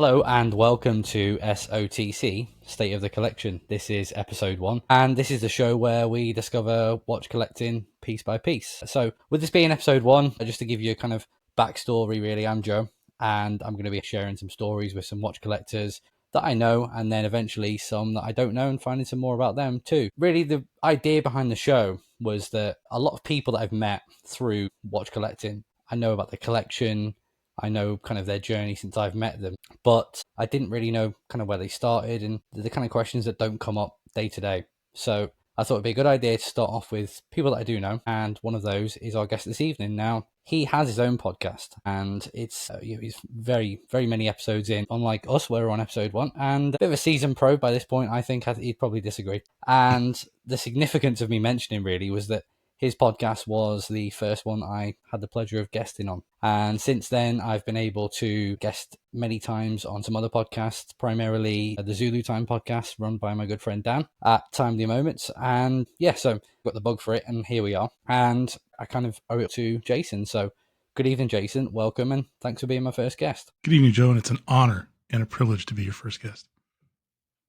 Hello and welcome to SOTC, State of the Collection. This is episode 1, and this is the show where we discover watch collecting piece by piece. So with this being episode 1, just to give you a kind of backstory really, I'm Joe, and I'm going to be sharing some stories with some watch collectors that I know, and then eventually some that I don't know, and finding some more about them too. Really, the idea behind the show was that a lot of people that I've met through watch collecting, I know about the collection, I know kind of their journey since I've met them, but I didn't really know kind of where they started and the kind of questions that don't come up day to day. So I thought it'd be a good idea to start off with people that I do know, and one of those is our guest this evening. Now, he has his own podcast, and it's he's very, very many episodes in. Unlike us, we're on episode 1, and a bit of a seasoned pro by this point. I think he'd probably disagree. And the significance of me mentioning really was that his podcast was the first one I had the pleasure of guesting on. And since then, I've been able to guest many times on some other podcasts, primarily the Zulu Time podcast run by my good friend Dan at Timely Moments. And yeah, so got the bug for it, and here we are. And I kind of owe it to Jason. So good evening, Jason. Welcome, and thanks for being my first guest. Good evening, Joe, and it's an honor and a privilege to be your first guest.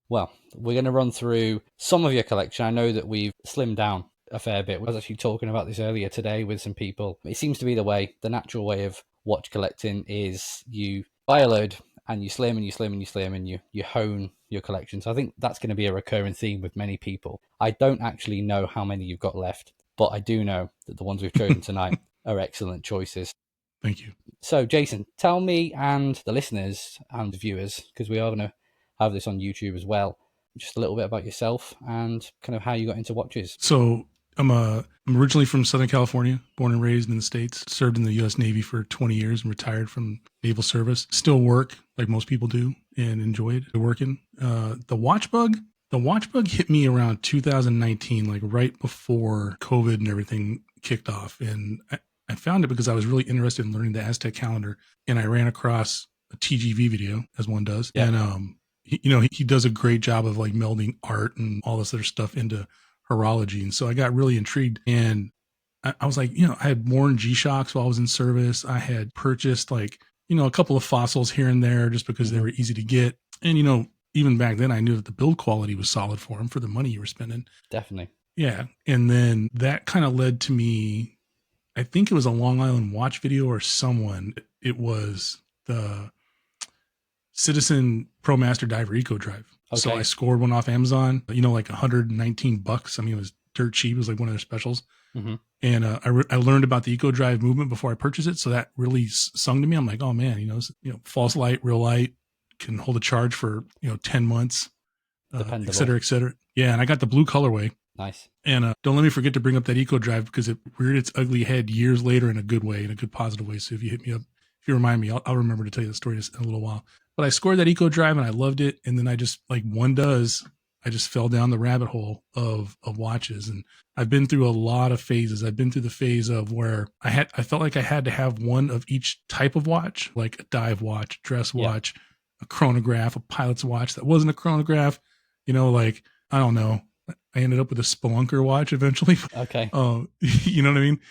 Well, we're going to run through some of your collection. I know that we've slimmed down a fair bit. I was actually talking about this earlier today with some people. It seems to be the natural way of watch collecting is you buy a load and you slim and you slim and you slim and you hone your collection. So I think that's going to be a recurring theme with many people. I don't actually know how many you've got left, but I do know that the ones we've chosen tonight are excellent choices. Thank you. So Jason, tell me and the listeners and the viewers, because we are going to have this on YouTube as well, just a little bit about yourself and kind of how you got into watches. So I'm originally from Southern California, born and raised in the States, served in the U.S. Navy for 20 years and retired from naval service. Still work like most people do and enjoyed working. The watch bug hit me around 2019, like right before COVID and everything kicked off. And I found it because I was really interested in learning the Aztec calendar, and I ran across a TGV video, as one does. Yeah. And, he does a great job of like melding art and all this other stuff into horology. And so I got really intrigued, and I was like, I had worn G-Shocks while I was in service. I had purchased a couple of fossils here and there just because they were easy to get. And, even back then I knew that the build quality was solid for them for the money you were spending. Definitely. Yeah. And then that kind of led to me, I think it was a Long Island watch video or someone, it was the Citizen ProMaster Diver Eco Drive. Okay. So I scored one off Amazon, like $119. I mean, it was dirt cheap. It was like one of their specials. Mm-hmm. And I learned about the Eco Drive movement before I purchased it. So that really sung to me. I'm like, oh man, false light, real light, can hold a charge for, 10 months, et cetera, et cetera. Yeah. And I got the blue colorway. Nice. And don't let me forget to bring up that Eco Drive because it reared its ugly head years later in a good way, in a good positive way. So if you hit me up, if you remind me, I'll remember to tell you the story in a little while. But I scored that Eco Drive and I loved it. And then I just, like one does, I just fell down the rabbit hole of watches. And I've been through a lot of phases. I've been through the phase of where I felt like I had to have one of each type of watch, like a dive watch, dress watch, a chronograph, a pilot's watch that wasn't a chronograph, I don't know. I ended up with a Spelunker watch eventually. Okay. You know what I mean?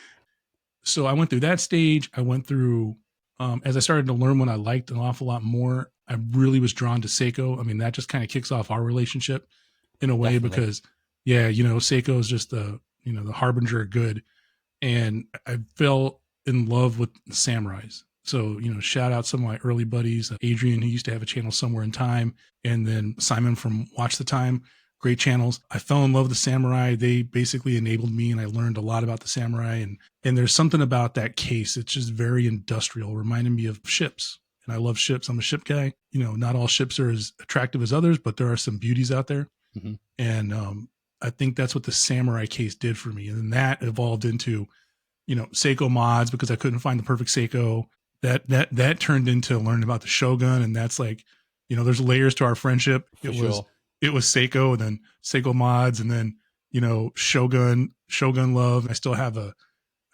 So I went through that stage. I went through, as I started to learn what I liked an awful lot more, I really was drawn to Seiko. I mean, that just kind of kicks off our relationship in a way. Definitely. Because Seiko is just the harbinger of good. And I fell in love with the samurais. So, shout out some of my early buddies, Adrian, who used to have a channel Somewhere in Time, and then Simon from Watch the Time. Great channels. I fell in love with the samurai. They basically enabled me, and I learned a lot about the samurai. And there's something about that case. It's just very industrial, reminding me of ships. And I love ships. I'm a ship guy. Not all ships are as attractive as others, but there are some beauties out there. Mm-hmm. And I think that's what the samurai case did for me. And then that evolved into, Seiko mods because I couldn't find the perfect Seiko. That turned into learning about the Shogun. And that's like, there's layers to our friendship. It was Seiko, and then Seiko mods, and then, Shogun love. I still have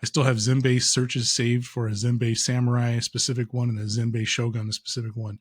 Zenbei searches saved for a Zenbei Samurai, a specific one, and a Zenbei Shogun, a specific one.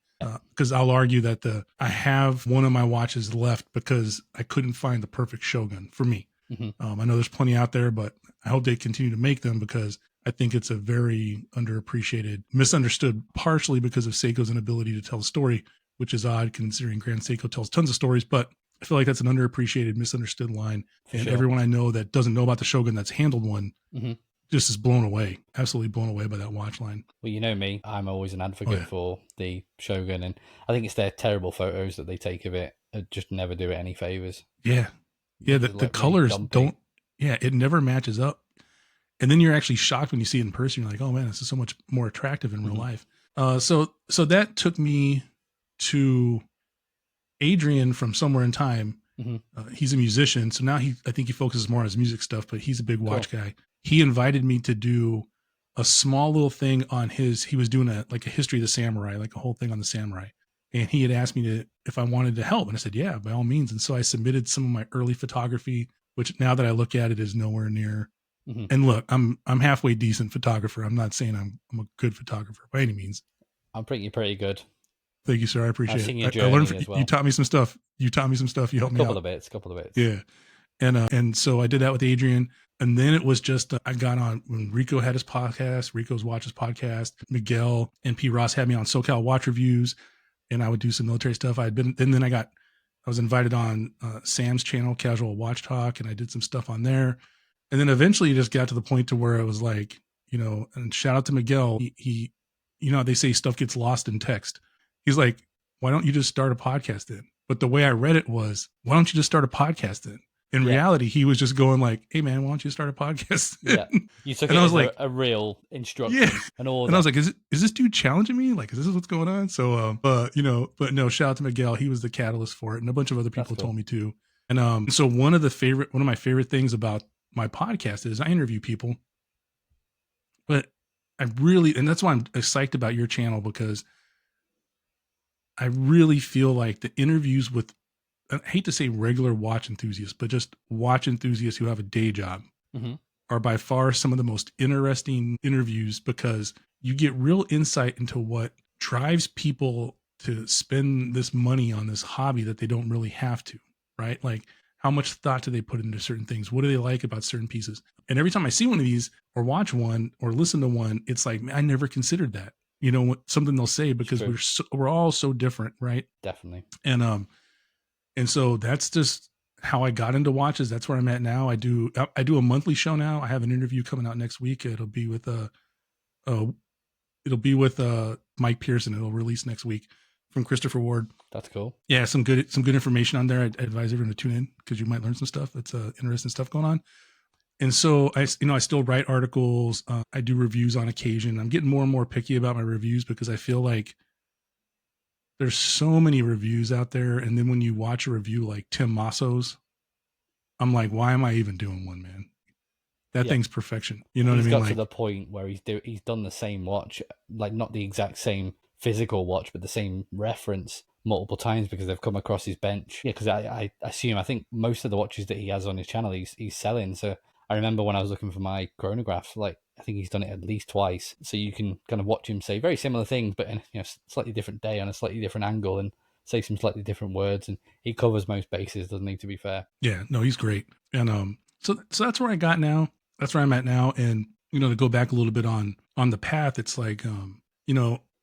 Because I'll argue that I have one of my watches left because I couldn't find the perfect Shogun for me. Mm-hmm. I know there's plenty out there, but I hope they continue to make them because I think it's a very underappreciated, misunderstood, partially because of Seiko's inability to tell a story, which is odd considering Grand Seiko tells tons of stories. But I feel like that's an underappreciated, misunderstood line. For and sure. everyone I know that doesn't know about the Shogun that's handled one Mm-hmm. just is blown away, absolutely blown away by that watch line. Well, you know me, I'm always an advocate for the Shogun, and I think it's their terrible photos that they take of it just never do it any favors. Yeah. Yeah, the colors really don't, yeah, it never matches up. And then you're actually shocked when you see it in person. You're like, oh man, this is so much more attractive in real life. So that took me to Adrian from Somewhere in Time. He's a musician. So now I think he focuses more on his music stuff, but he's a big watch guy. He invited me to do a small little thing on he was doing a history of the samurai, like a whole thing on the samurai. And he had asked me if I wanted to help. And I said, yeah, by all means. And so I submitted some of my early photography, which now that I look at it is nowhere near. And look, I'm halfway decent photographer. I'm not saying I'm a good photographer by any means. I'm pretty good. Thank you, sir. I appreciate it. I learned as well. You taught me some stuff. You helped me out. A couple of bits. Yeah. And so I did that with Adrian. And then it was just, I got on when Rico had his podcast, Rico's Watches podcast, Miguel and P. Ross had me on SoCal Watch Reviews, and I would do some military stuff. I was invited on Sam's channel, Casual Watch Talk, and I did some stuff on there. And then eventually it just got to the point to where it was like, and shout out to Miguel. He they say stuff gets lost in text. He's like, why don't you just start a podcast then? But the way I read it was, why don't you just start a podcast then? In reality, he was just going like, hey man, why don't you start a podcast? Yeah. You took it as a real instruction and all. And I was like, is this dude challenging me? Like, is this what's going on? So, but no, shout out to Miguel. He was the catalyst for it. And a bunch of other people told me too. And so one of my favorite things about my podcast is I interview people, but and that's why I'm psyched about your channel, because I really feel like the interviews with, I hate to say regular watch enthusiasts, but just watch enthusiasts who have a day job are by far some of the most interesting interviews, because you get real insight into what drives people to spend this money on this hobby that they don't really have to, right? Like, how much thought do they put into certain things? What do they like about certain pieces? And every time I see one of these or watch one or listen to one, it's like, man, I never considered that, something they'll say, because we're all so different. Right. Definitely. And so that's just how I got into watches. That's where I'm at now. I do a monthly show now. I have an interview coming out next week. It'll be with Mike Pearson. It'll release next week from Christopher Ward. That's cool. Yeah, some good information on there. I advise everyone to tune in, because you might learn some stuff. That's interesting stuff going on. And so I still write articles. I do reviews on occasion. I'm getting more and more picky about my reviews, because I feel like there's so many reviews out there. And then when you watch a review like Tim Masso's, I'm like, why am I even doing one, man? That thing's perfection. You know what I mean? He's got to the point where he's done the same watch, like not the exact same physical watch, but the same reference multiple times, because they've come across his bench. Yeah, because I think most of the watches that he has on his channel, he's selling. So I remember when I was looking for my chronograph, like, I think he's done it at least twice. So you can kind of watch him say very similar things, but in slightly different day on a slightly different angle, and say some slightly different words. And he covers most bases, doesn't he, to be fair? Yeah, no, he's great. And so that's where I got now. That's where I'm at now. And, to go back a little bit on the path, it's like,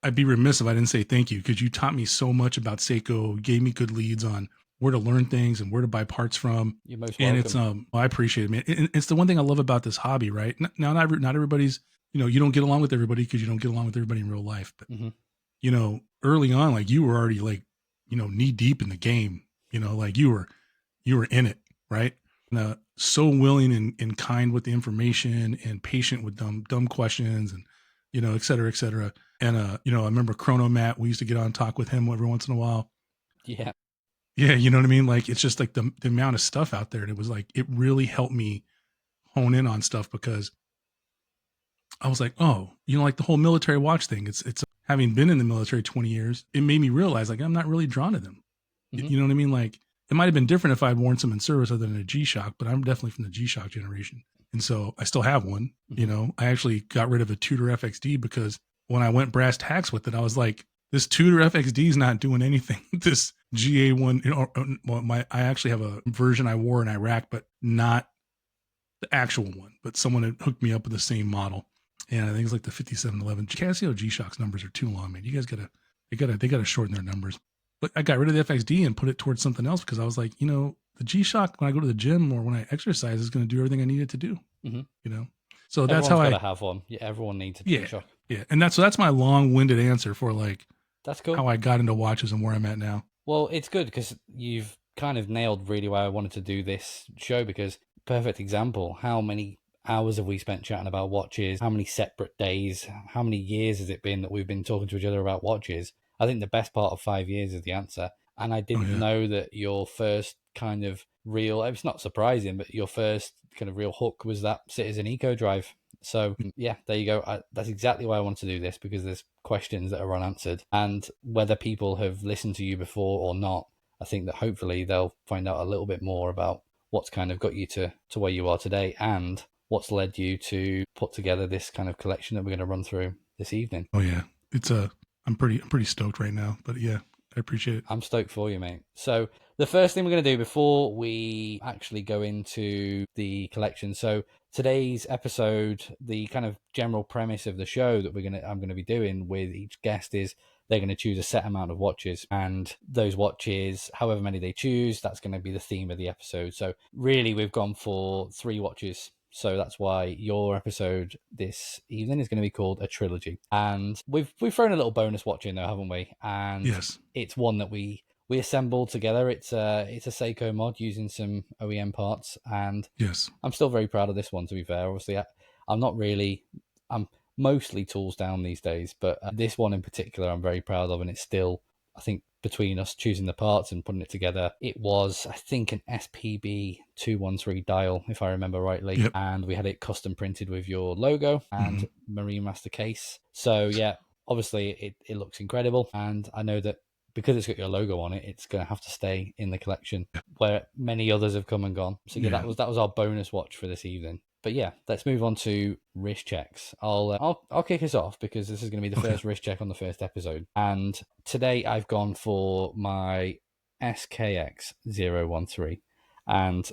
I'd be remiss if I didn't say thank you, because you taught me so much about Seiko, gave me good leads on where to learn things and where to buy parts from. You're most welcome. And it's I appreciate it, man. It's the one thing I love about this hobby, right? Now, not everybody's, you don't get along with everybody, because you don't get along with everybody in real life. But early on, like, you were already like, knee deep in the game. Like you were in it, right? And so willing and kind with the information, and patient with dumb questions, and et cetera, et cetera. And I remember Chrono Matt, we used to get on and talk with him every once in a while. Yeah. Yeah, you know what I mean? Like, it's just like the amount of stuff out there. And it was like, it really helped me hone in on stuff, because I was like, oh, like the whole military watch thing. It's having been in the military 20 years, it made me realize, like, I'm not really drawn to them. You know what I mean? Like, it might have been different if I'd worn some in service other than a G-Shock, but I'm definitely from the G-Shock generation. And so I still have one. I actually got rid of a Tudor FXD, because when I went brass tacks with it, I was like, this Tudor FXD is not doing anything. This GA1, I actually have a version I wore in Iraq, but not the actual one. But someone had hooked me up with the same model. Yeah, I think it's like the 5711. Casio G-Shock's numbers are too long, man. You guys they gotta shorten their numbers. But I got rid of the FXD and put it towards something else because I was like, the G-Shock when I go to the gym or when I exercise is going to do everything I need it to do. Mm-hmm. So that's Everyone's how got to have one. Yeah, everyone needs a G-Shock. Yeah, and that's my long-winded answer for like that's cool. How I got into watches and where I'm at now. Well, it's good because you've kind of nailed really why I wanted to do this show, because perfect example. How many hours have we spent chatting about watches? How many separate days? How many years has it been that we've been talking to each other about watches? I think the best part of 5 years is the answer. And I didn't know that your first kind of real, it's not surprising, but your first kind of real hook was that Citizen Eco Drive. So yeah, there you go. That's exactly why I want to do this, because there's questions that are unanswered. And whether people have listened to you before or not, I think that hopefully they'll find out a little bit more about what's kind of got you to where you are today and what's led you to put together this kind of collection that we're going to run through this evening. Oh yeah, I'm pretty stoked right now, but yeah, I appreciate it. I'm stoked for you, mate. So the first thing we're going to do before we actually go into the collection. So today's episode, the kind of general premise of the show that I'm going to be doing with each guest is they're going to choose a set amount of watches, and those watches, however many they choose, that's going to be the theme of the episode. So really, we've gone for 3 watches. So that's why your episode this evening is going to be called a trilogy. And we've thrown a little bonus watch in there, haven't we? And yes, it's one that we assembled together. It's a Seiko mod using some OEM parts, and yes, I'm still very proud of this one, to be fair. Obviously, I'm mostly tools down these days, but this one in particular I'm very proud of, and it's still, I think, between us choosing the parts and putting it together, it was, I think, an SPB 213 dial, if I remember rightly. Yep. And we had it custom printed with your logo and Marine Master case. So yeah, obviously it looks incredible. And I know that because it's got your logo on it, it's going to have to stay in the collection where many others have come and gone. So yeah, that was our bonus watch for this evening. But yeah, let's move on to wrist checks. I'll kick us off because this is going to be the first wrist check on the first episode. And today I've gone for my SKX 013. And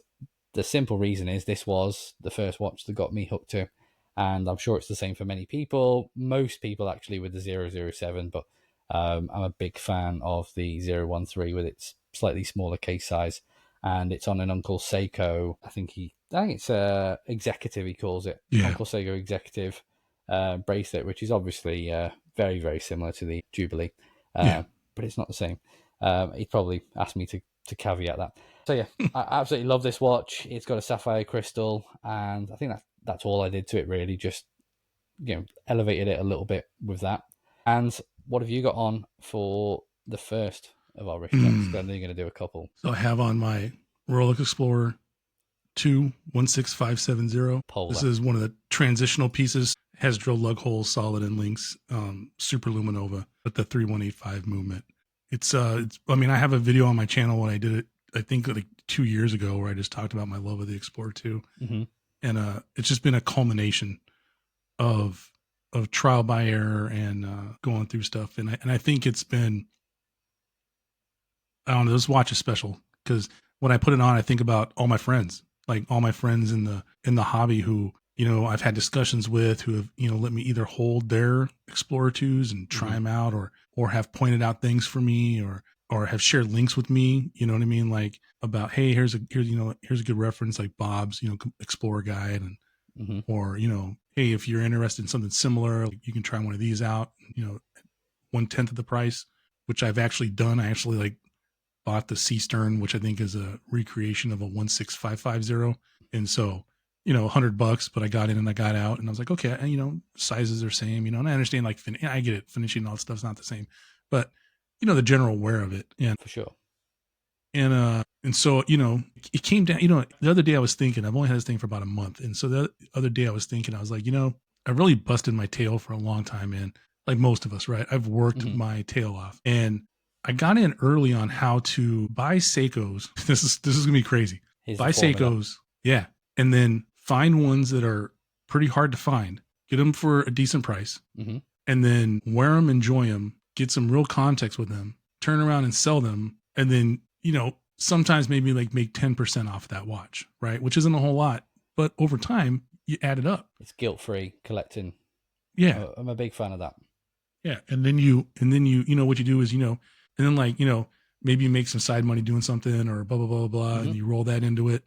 the simple reason is this was the first watch that got me hooked to. And I'm sure it's the same for many people. Most people actually with the 007, but I'm a big fan of the 013 with its slightly smaller case size. And it's on an Uncle Seiko. I think it's executive, he calls it. Yeah. Uncle Seiko executive bracelet, which is obviously very, very similar to the Jubilee. But it's not the same. He'd probably asked me to caveat that. So yeah, I absolutely love this watch. It's got a sapphire crystal, and I think that's all I did to it, really. Just, elevated it a little bit with that. And what have you got on for the first of our wrist checks? I know you're going to do a couple. So I have on my Rolex Explorer II 16570. Polar. This is one of the transitional pieces. Has drilled lug holes, solid end links, super luminova with the 3185 movement. I have a video on my channel when I did it, I think like 2 years ago, where I just talked about my love of the Explorer II. And it's just been a culmination of trial by error and going through stuff. And I think it's been, I don't know, this watch is special because when I put it on, I think about all my friends, like all my friends in the hobby who, I've had discussions with, who have, let me either hold their Explorer IIs and try them out, or have pointed out things for me, or have shared links with me, you know what I mean? Like about, hey, here's a good reference, like Bob's, Explorer guide, and, or, hey, if you're interested in something similar, you can try one of these out, 1/10 of the price, which I've actually done. I actually bought the C Stern, which I think is a recreation of a 16550. And so, $100, but I got in and I got out, and I was like, okay, sizes are same, and I understand, I get it, finishing and all that stuff's not the same, but the general wear of it. And for sure. And so, it came down, the other day I was thinking, I've only had this thing for about a month. And so the other day I was thinking, I was like, I really busted my tail for a long time, man. Like most of us, right? I've worked my tail off, and I got in early on how to buy Seikos. This is going to be crazy. Buy Seikos. Yeah. And then find ones that are pretty hard to find, get them for a decent price, and then wear them, enjoy them, get some real context with them, turn around and sell them. And then, sometimes maybe make 10% off that watch, right? Which isn't a whole lot, but over time you add it up. It's guilt-free collecting. Yeah. I'm a big fan of that. Yeah. And then what you do is, and then like, maybe you make some side money doing something or blah, blah, blah, blah, and you roll that into it.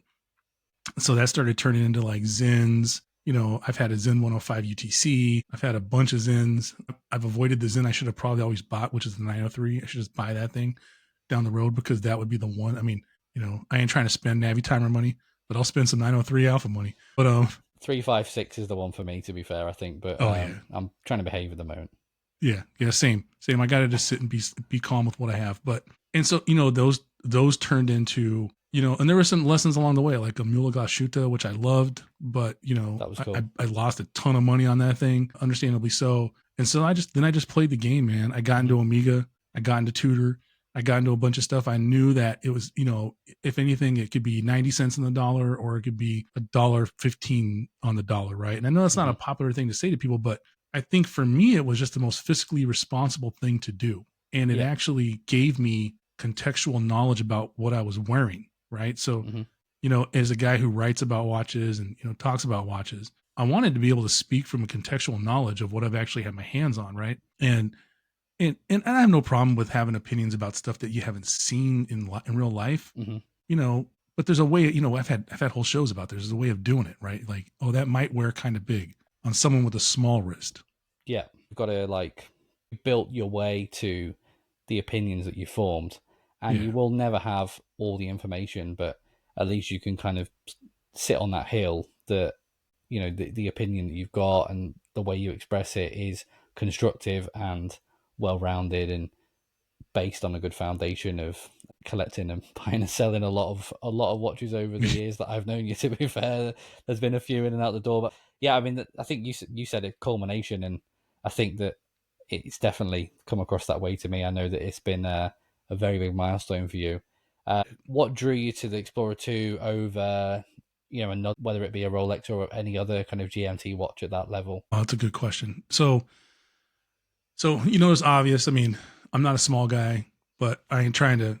So that started turning into like Zens. I've had a Zen 105 UTC. I've had a bunch of Zens. I've avoided the Zen I should have probably always bought, which is the 903. I should just buy that thing down the road because that would be the one. I mean, I ain't trying to spend Navi timer money, but I'll spend some 903 alpha money. But 356 is the one for me, to be fair, I think. But I'm trying to behave at the moment. Yeah, same. I got to just sit and be calm with what I have. But and so those turned into and there were some lessons along the way, like a Mula Gashuta, which I loved, but that was cool. I lost a ton of money on that thing, understandably so. And so I just played the game, man. I got into Omega, I got into Tudor, I got into a bunch of stuff. I knew that it was, if anything, it could be 90 cents on the dollar or it could be $1.15 on the dollar, right? And I know that's not a popular thing to say to people, but I think for me, it was just the most fiscally responsible thing to do. And it actually gave me contextual knowledge about what I was wearing, right? So, as a guy who writes about watches and, talks about watches, I wanted to be able to speak from a contextual knowledge of what I've actually had my hands on, right? And I have no problem with having opinions about stuff that you haven't seen in real life, but there's a way, I've had whole shows about there's a way of doing it, right? Like, oh, that might wear kind of big on someone with a small wrist. Yeah, you've got to build your way to the opinions that you formed, and you will never have all the information, but at least you can kind of sit on that hill that the opinion that you've got and the way you express it is constructive and well-rounded and based on a good foundation of collecting and buying and selling a lot of watches over the years that I've known you. To be fair, there's been a few in and out the door, but yeah, I mean, I think you said a culmination, and I think that it's definitely come across that way to me. I know that it's been a very big milestone for you. What drew you to the Explorer II over, whether it be a Rolex or any other kind of GMT watch at that level? Oh, that's a good question. So it's obvious. I mean, I'm not a small guy, but I ain't trying to,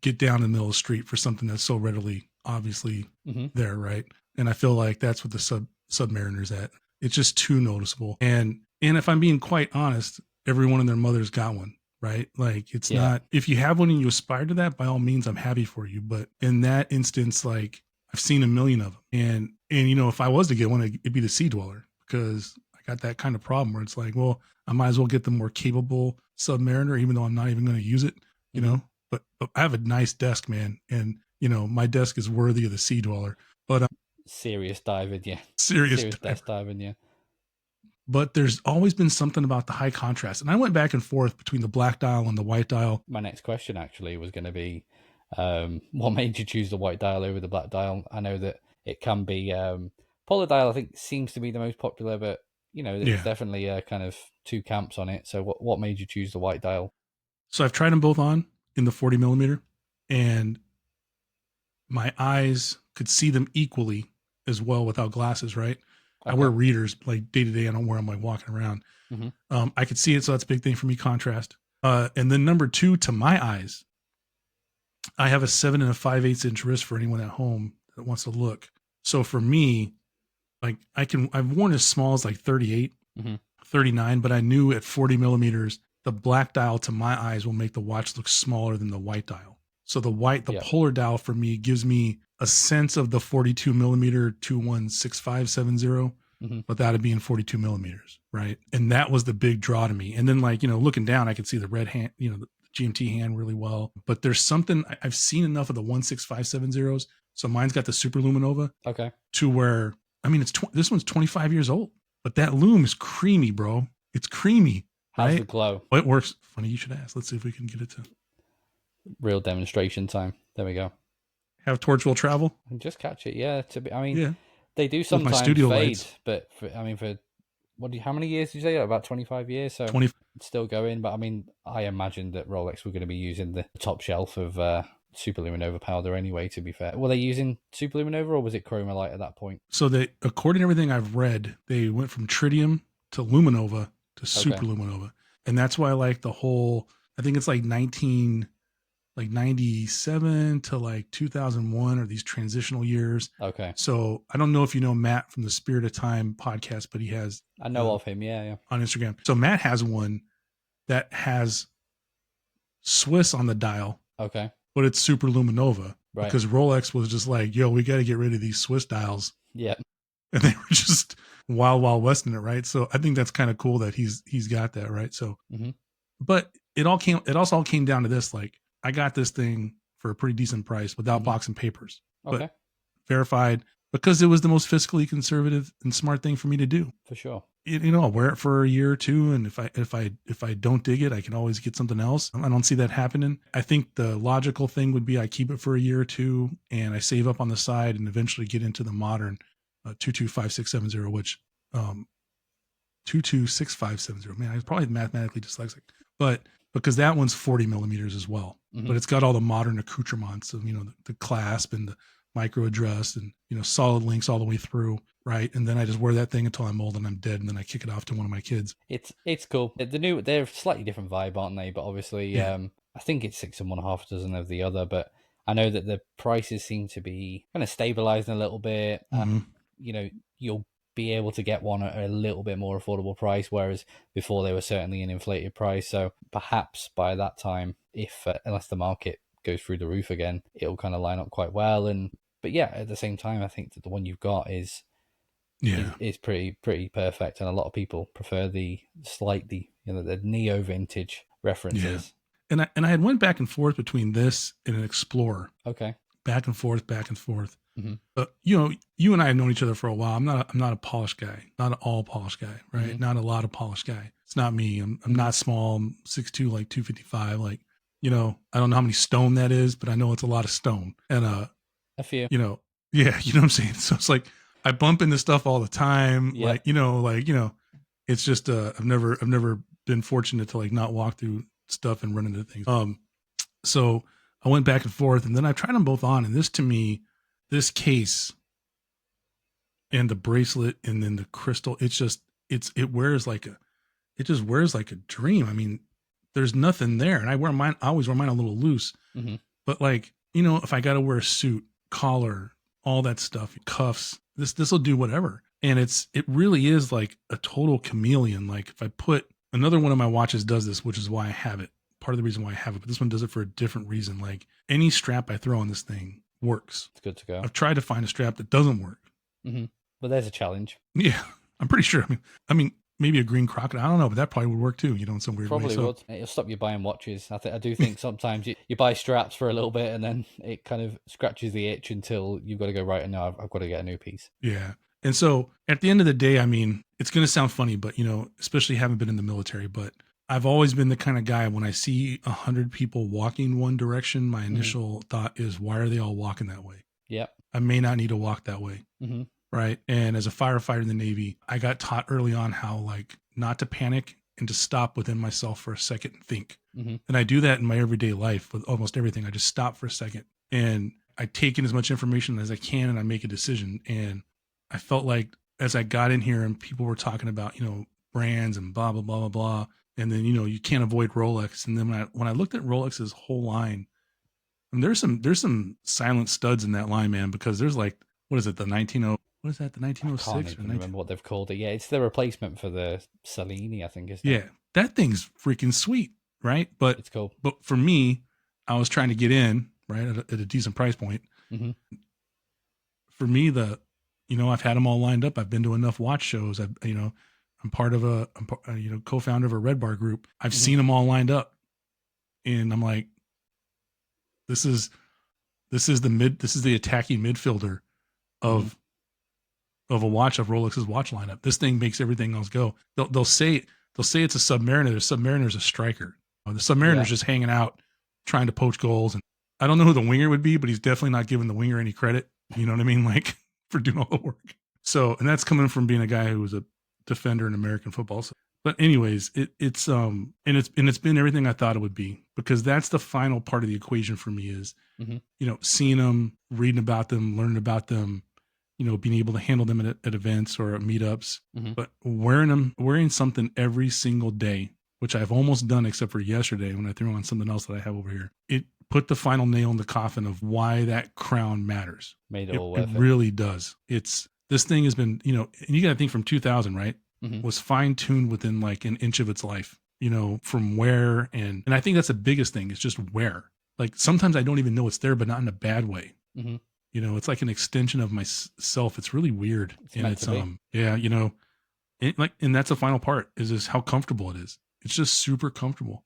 get down in the middle of the street for something that's so readily, obviously there, right? And I feel like that's what the Submariner's at. It's just too noticeable. And if I'm being quite honest, everyone and their mother's got one, right? Like it's not, if you have one and you aspire to that, by all means, I'm happy for you. But in that instance, like I've seen a million of them. And if I was to get one, it'd be the Sea Dweller, because I got that kind of problem where it's like, well, I might as well get the more capable Submariner, even though I'm not even going to use it, but I have a nice desk, man. And, my desk is worthy of the Sea Dweller, but serious diving, yeah. Serious desk diving, yeah. But there's always been something about the high contrast. And I went back and forth between the black dial and the white dial. My next question actually was going to be, what made you choose the white dial over the black dial? I know that it can be, polar dial I think seems to be the most popular, but there's definitely kind of two camps on it. So what made you choose the white dial? So I've tried them both on in the 40 millimeter, and my eyes could see them equally as well without glasses, right? Okay. I wear readers like day to day. I don't wear them like walking around. I could see it, so that's a big thing for me, contrast. And then number two, to my eyes, I have a 7 5/8 inch wrist for anyone at home that wants to look. So for me, like I've worn as small as like 38, 39, but I knew at 40 millimeters, the black dial to my eyes will make the watch look smaller than the white dial. So the polar dial for me gives me a sense of the 42 millimeter 216570 without it being 42 millimeters. Right. And that was the big draw to me. And then looking down, I could see the red hand, the GMT hand really well, but there's something I've seen enough of the 16570s. So mine's got the Super Luminova to where, I mean, this one's 25 years old, but that lume is creamy, bro. It's creamy. How's right? the glow? Well, it works. Funny you should ask. Let's see if we can get it to real demonstration time. There we go. Have torch will travel and just catch it. Yeah. They do sometimes fade, lights. But how many years did you say? About 25 years. So 20. It's still going. But I mean, I imagined that Rolex were going to be using the top shelf of Super Luminova powder anyway, to be fair. Were they using Super Luminova or was it Chromolite at that point? So according to everything I've read, they went from Tritium to Luminova to Super Luminova. And that's why I like the whole, I think it's like 19 like 97 to like 2001 are these transitional years. Okay. So I don't know if you know Matt from the Spirit of Time podcast, but he has I know of him. Yeah. on Instagram. So Matt has one that has Swiss on the dial, Okay. but it's super luminova Right. because Rolex was just like, yo, we got to get rid of these Swiss dials. Yeah. And they were just wild west in it, right? So I think that's kind of cool that he's got that, right? So, but it also all came down to this. Like, I got this thing for a pretty decent price without box and papers, but verified because it was the most fiscally conservative and smart thing for me to do. For sure. You know, I'll wear it for a year or two, and if I don't dig it, I can always get something else. I don't see that happening. I think the logical thing would be I keep it for a year or two, and I save up on the side, and eventually get into the modern 225670, which 226570. Man, I was probably mathematically dyslexic, but because that one's 40 millimeters as well, but it's got all the modern accoutrements of, you know, the clasp and the micro address and, you know, solid links all the way through, right? And then I just wear that thing until I'm old and I'm dead, and then I kick it off to one of my kids. It's cool. They're a slightly different vibe, aren't they? But obviously, I think it's 6 and 1/2 dozen of the other. But I know that the prices seem to be kind of stabilizing a little bit. You know, you'll be able to get one at a little bit more affordable price, whereas before they were certainly an inflated price. So perhaps by that time, if unless the market goes through the roof again, it'll kind of line up quite well. But yeah, at the same time, I think that the one you've got is pretty perfect, and a lot of people prefer the slightly, you know, the neo vintage references. And I had went back and forth between this and an Explorer. Okay. Back and forth. But you know, you and I have known each other for a while. I'm not a polished guy, not an all polished guy, right? Not a lot of polished guy. It's not me. I'm not small. I'm 6'2", like 255. Like, you know, I don't know how many stone that is, but I know it's a lot of stone. And a few. You know, yeah, you know what I'm saying? So it's like I bump into stuff all the time. Yep. Like, you know, it's just I've never been fortunate to like not walk through stuff and run into things. So I went back and forth, and then I tried them both on, and this, to me, this case and the bracelet and then the crystal, it just wears like a dream. I mean, there's nothing there. And I always wear mine a little loose, but like, you know, if I got to wear a suit, collar, all that stuff, cuffs, this will do whatever. And it really is like a total chameleon. Like if I put another one of my watches does this, which is why I have it. Part of the reason why I have it, but this one does it for a different reason. Like any strap I throw on this thing works. It's good to go. I've tried to find a strap that doesn't work. But there's a challenge. Yeah, I'm pretty sure. I mean, maybe a green crocodile. I don't know, but that probably would work too. You know, in some weird way. Probably would. It'll stop you buying watches. I do think sometimes you buy straps for a little bit, and then it kind of scratches the itch until you've got to go, right, and now I've got to get a new piece. Yeah. And so at the end of the day, I mean, it's going to sound funny, but, you know, especially having been in the military, but I've always been the kind of guy, when I see 100 people walking one direction, my initial thought is, why are they all walking that way? Yep. I may not need to walk that way. Right. And as a firefighter in the Navy, I got taught early on how, like, not to panic and to stop within myself for a second and think. And I do that in my everyday life with almost everything. I just stop for a second and I take in as much information as I can, and I make a decision. And I felt like as I got in here and people were talking about, you know, brands and blah, blah, blah, blah, blah. And then, you know, you can't avoid Rolex. And then when I looked at Rolex's whole line, and there's some silent studs in that line, man, because there's like, what is it? The 1906? I can't even remember what they've called it. Yeah. It's the replacement for the Cellini, I think, isn't it? Yeah. That thing's freaking sweet. Right. But it's cool. But for me, I was trying to get in, right, at a decent price point. For me, you know, I've had them all lined up. I've been to enough watch shows. I'm part of co-founder of a Red Bar group. I've seen them all lined up, and I'm like, this is the attacking midfielder of a watch of Rolex's watch lineup. This thing makes everything else go. They'll say it's a Submariner. The Submariner's a striker. The Submariner's just hanging out, trying to poach goals. And I don't know who the winger would be, but he's definitely not giving the winger any credit. You know what I mean? Like, for doing all the work. So, and that's coming from being a guy who was a defender in American football. So, but anyways, it's been everything I thought it would be, because that's the final part of the equation for me is, you know, seeing them, reading about them, learning about them, you know, being able to handle them at events or at meetups, but wearing something every single day, which I've almost done except for yesterday when I threw on something else that I have over here. It put the final nail in the coffin of why that crown matters. Made it all worth it it. really does. This thing has been, and you got to think from 2000, right? Mm-hmm. Was fine tuned within like an inch of its life, from wear. And I think that's the biggest thing is just wear. Like sometimes I don't even know it's there, but not in a bad way. Mm-hmm. It's like an extension of myself. It's really weird. It's meant to be. Yeah, and that's the final part is how comfortable it is. It's just super comfortable.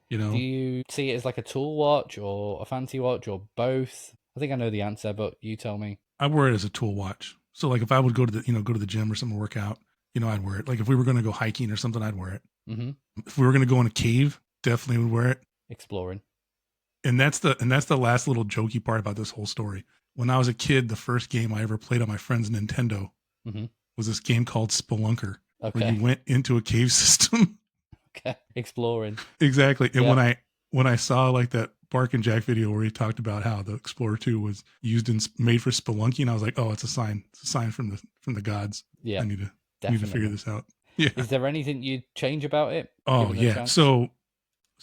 Do you see it as like a tool watch or a fancy watch or both? I think I know the answer, but you tell me. I wear it as a tool watch. So like if I would go to the gym or something to work out, I'd wear it. Like if we were going to go hiking or something, I'd wear it. Mm-hmm. If we were going to go in a cave, definitely would wear it. Exploring. And that's the last little jokey part about this whole story. When I was a kid, the first game I ever played on my friend's Nintendo was this game called Spelunker, where you went into a cave system. Okay, exploring. Exactly. And when I saw like that Bark and Jack video where he talked about how the Explorer II was made for spelunking, I was like, oh, it's a sign. It's a sign from the gods. Yeah, I need to figure this out. Yeah. Is there anything you'd change about it? Oh yeah. So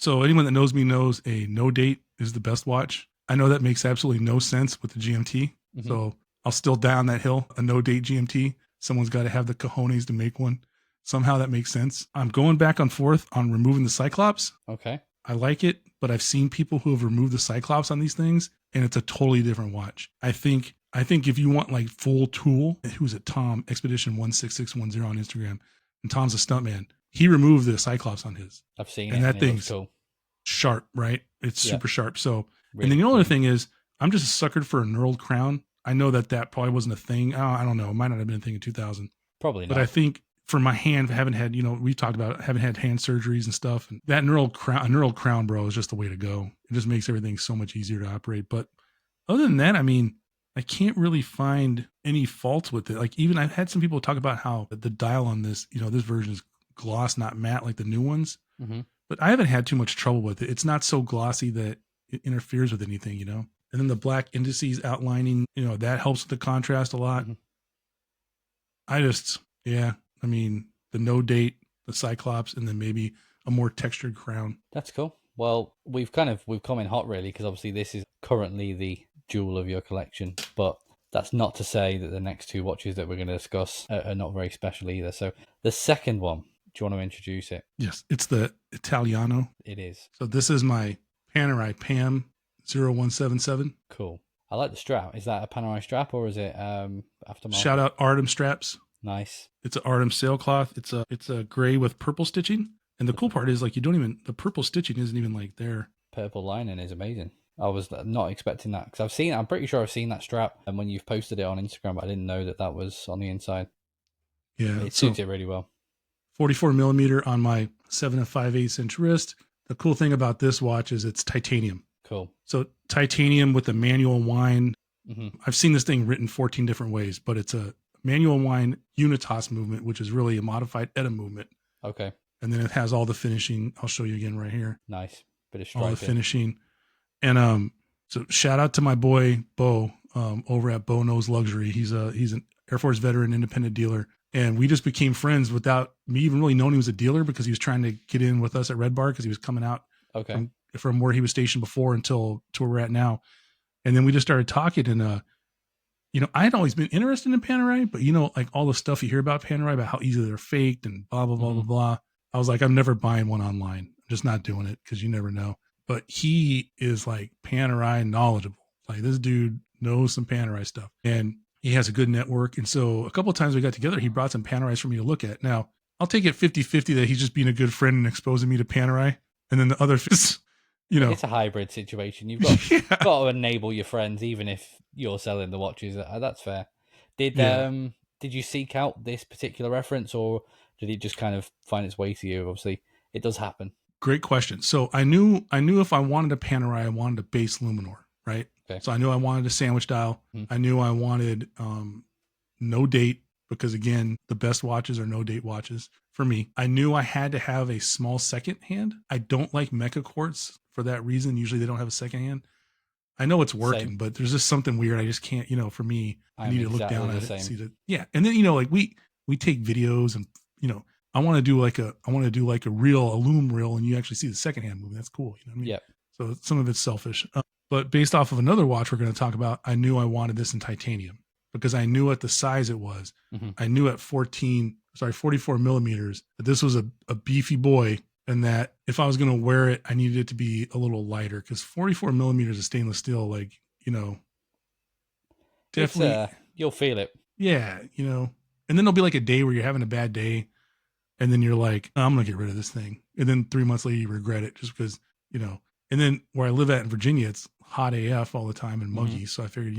anyone that knows me knows a no date is the best watch. I know that makes absolutely no sense with the GMT. Mm-hmm. So I'll still die on that hill. A no date GMT. Someone's got to have the cojones to make one. Somehow that makes sense. I'm going back and forth on removing the Cyclops. Okay. I like it, but I've seen people who have removed the Cyclops on these things, and it's a totally different watch. I think if you want like full tool, who's it? Tom Expedition16610 on Instagram, and Tom's a stuntman. He removed the Cyclops on his. I've seen and it. That thing's cool. Sharp, right? It's super sharp. So, really, and then the other thing is, I'm just a sucker for a knurled crown. I know that probably wasn't a thing. I don't know. It might not have been a thing in 2000. Probably not. But I think for my hand, I haven't had, we talked about it, haven't had hand surgeries and stuff. And that knurled crown, bro, is just the way to go. It just makes everything so much easier to operate. But other than that, I mean, I can't really find any faults with it. Like even I've had some people talk about how the dial on this, this version is gloss, not matte like the new ones. Mm-hmm. But I haven't had too much trouble with it. It's not so glossy that it interferes with anything, And then the black indices outlining, that helps with the contrast a lot. Mm-hmm. I mean, the no date, the Cyclops, and then maybe a more textured crown. That's cool. Well, we've come in hot really, because obviously this is currently the jewel of your collection, but that's not to say that the next two watches that we're going to discuss are not very special either. So the second one, do you want to introduce it? Yes, it's the Italiano. It is. So this is my Panerai PAM 0177. Cool. I like the strap. Is that a Panerai strap or is it aftermarket? Shout out Artem straps. Nice. It's an Artem sailcloth. It's a gray with purple stitching. And the cool part is like the purple stitching isn't even like there. Purple lining is amazing. I was not expecting that because I'm pretty sure I've seen that strap and when you've posted it on Instagram, but I didn't know that was on the inside. Yeah. It suits it really well. 44 millimeter on my 7 5/8 inch wrist. The cool thing about this watch is it's titanium. Cool. So titanium with a manual wind. Mm-hmm. I've seen this thing written 14 different ways, but it's a manual wind unitos movement, which is really a modified ETA movement. Okay. And then it has all the finishing. I'll show you again right here. Nice. Bit of striping. All the finishing. And so shout out to my boy Bo over at Bo Knows Luxury. He's an Air Force veteran, independent dealer. And we just became friends without me even really knowing he was a dealer because he was trying to get in with us at Red Bar because he was coming out from where he was stationed before until to where we're at now. And then we just started talking and, I'd always been interested in Panerai, but like all the stuff you hear about Panerai, about how easily they're faked and blah, blah, blah, blah, blah. I was like, I'm never buying one online. I'm just not doing it because you never know. But he is like Panerai knowledgeable. Like this dude knows some Panerai stuff and he has a good network. And so a couple of times we got together, he brought some Panerais for me to look at. Now I'll take it 50-50 that he's just being a good friend and exposing me to Panerai. And then the other is, it's a hybrid situation. You've got to enable your friends, even if you're selling the watches. That's fair. Did you seek out this particular reference or did it just kind of find its way to you? Obviously it does happen. Great question. So I knew if I wanted a Panerai, I wanted a base Luminor, right? Okay. So I knew I wanted a sandwich dial. Mm-hmm. I knew I wanted no date because again, the best watches are no date watches for me. I knew I had to have a small second hand. I don't like Mecha quartz for that reason. Usually they don't have a second hand. I know it's working, but there's just something weird. I just can't, for me, I need to look down at it and see that. Yeah. And then, like we take videos and, I want to do like a real, a loom reel and you actually see the second hand movement. That's cool. You know what I mean? Yeah. So some of it's selfish. But based off of another watch we're going to talk about, I knew I wanted this in titanium because I knew at the size it was. Mm-hmm. I knew at 44 millimeters that this was a beefy boy, and that if I was going to wear it, I needed it to be a little lighter because 44 millimeters of stainless steel, like, definitely. It's you'll feel it. Yeah. And then there'll be like a day where you're having a bad day, and then you're like, oh, I'm going to get rid of this thing. And then 3 months later, you regret it just because, and then where I live at in Virginia, it's hot AF all the time and muggy. So I figured,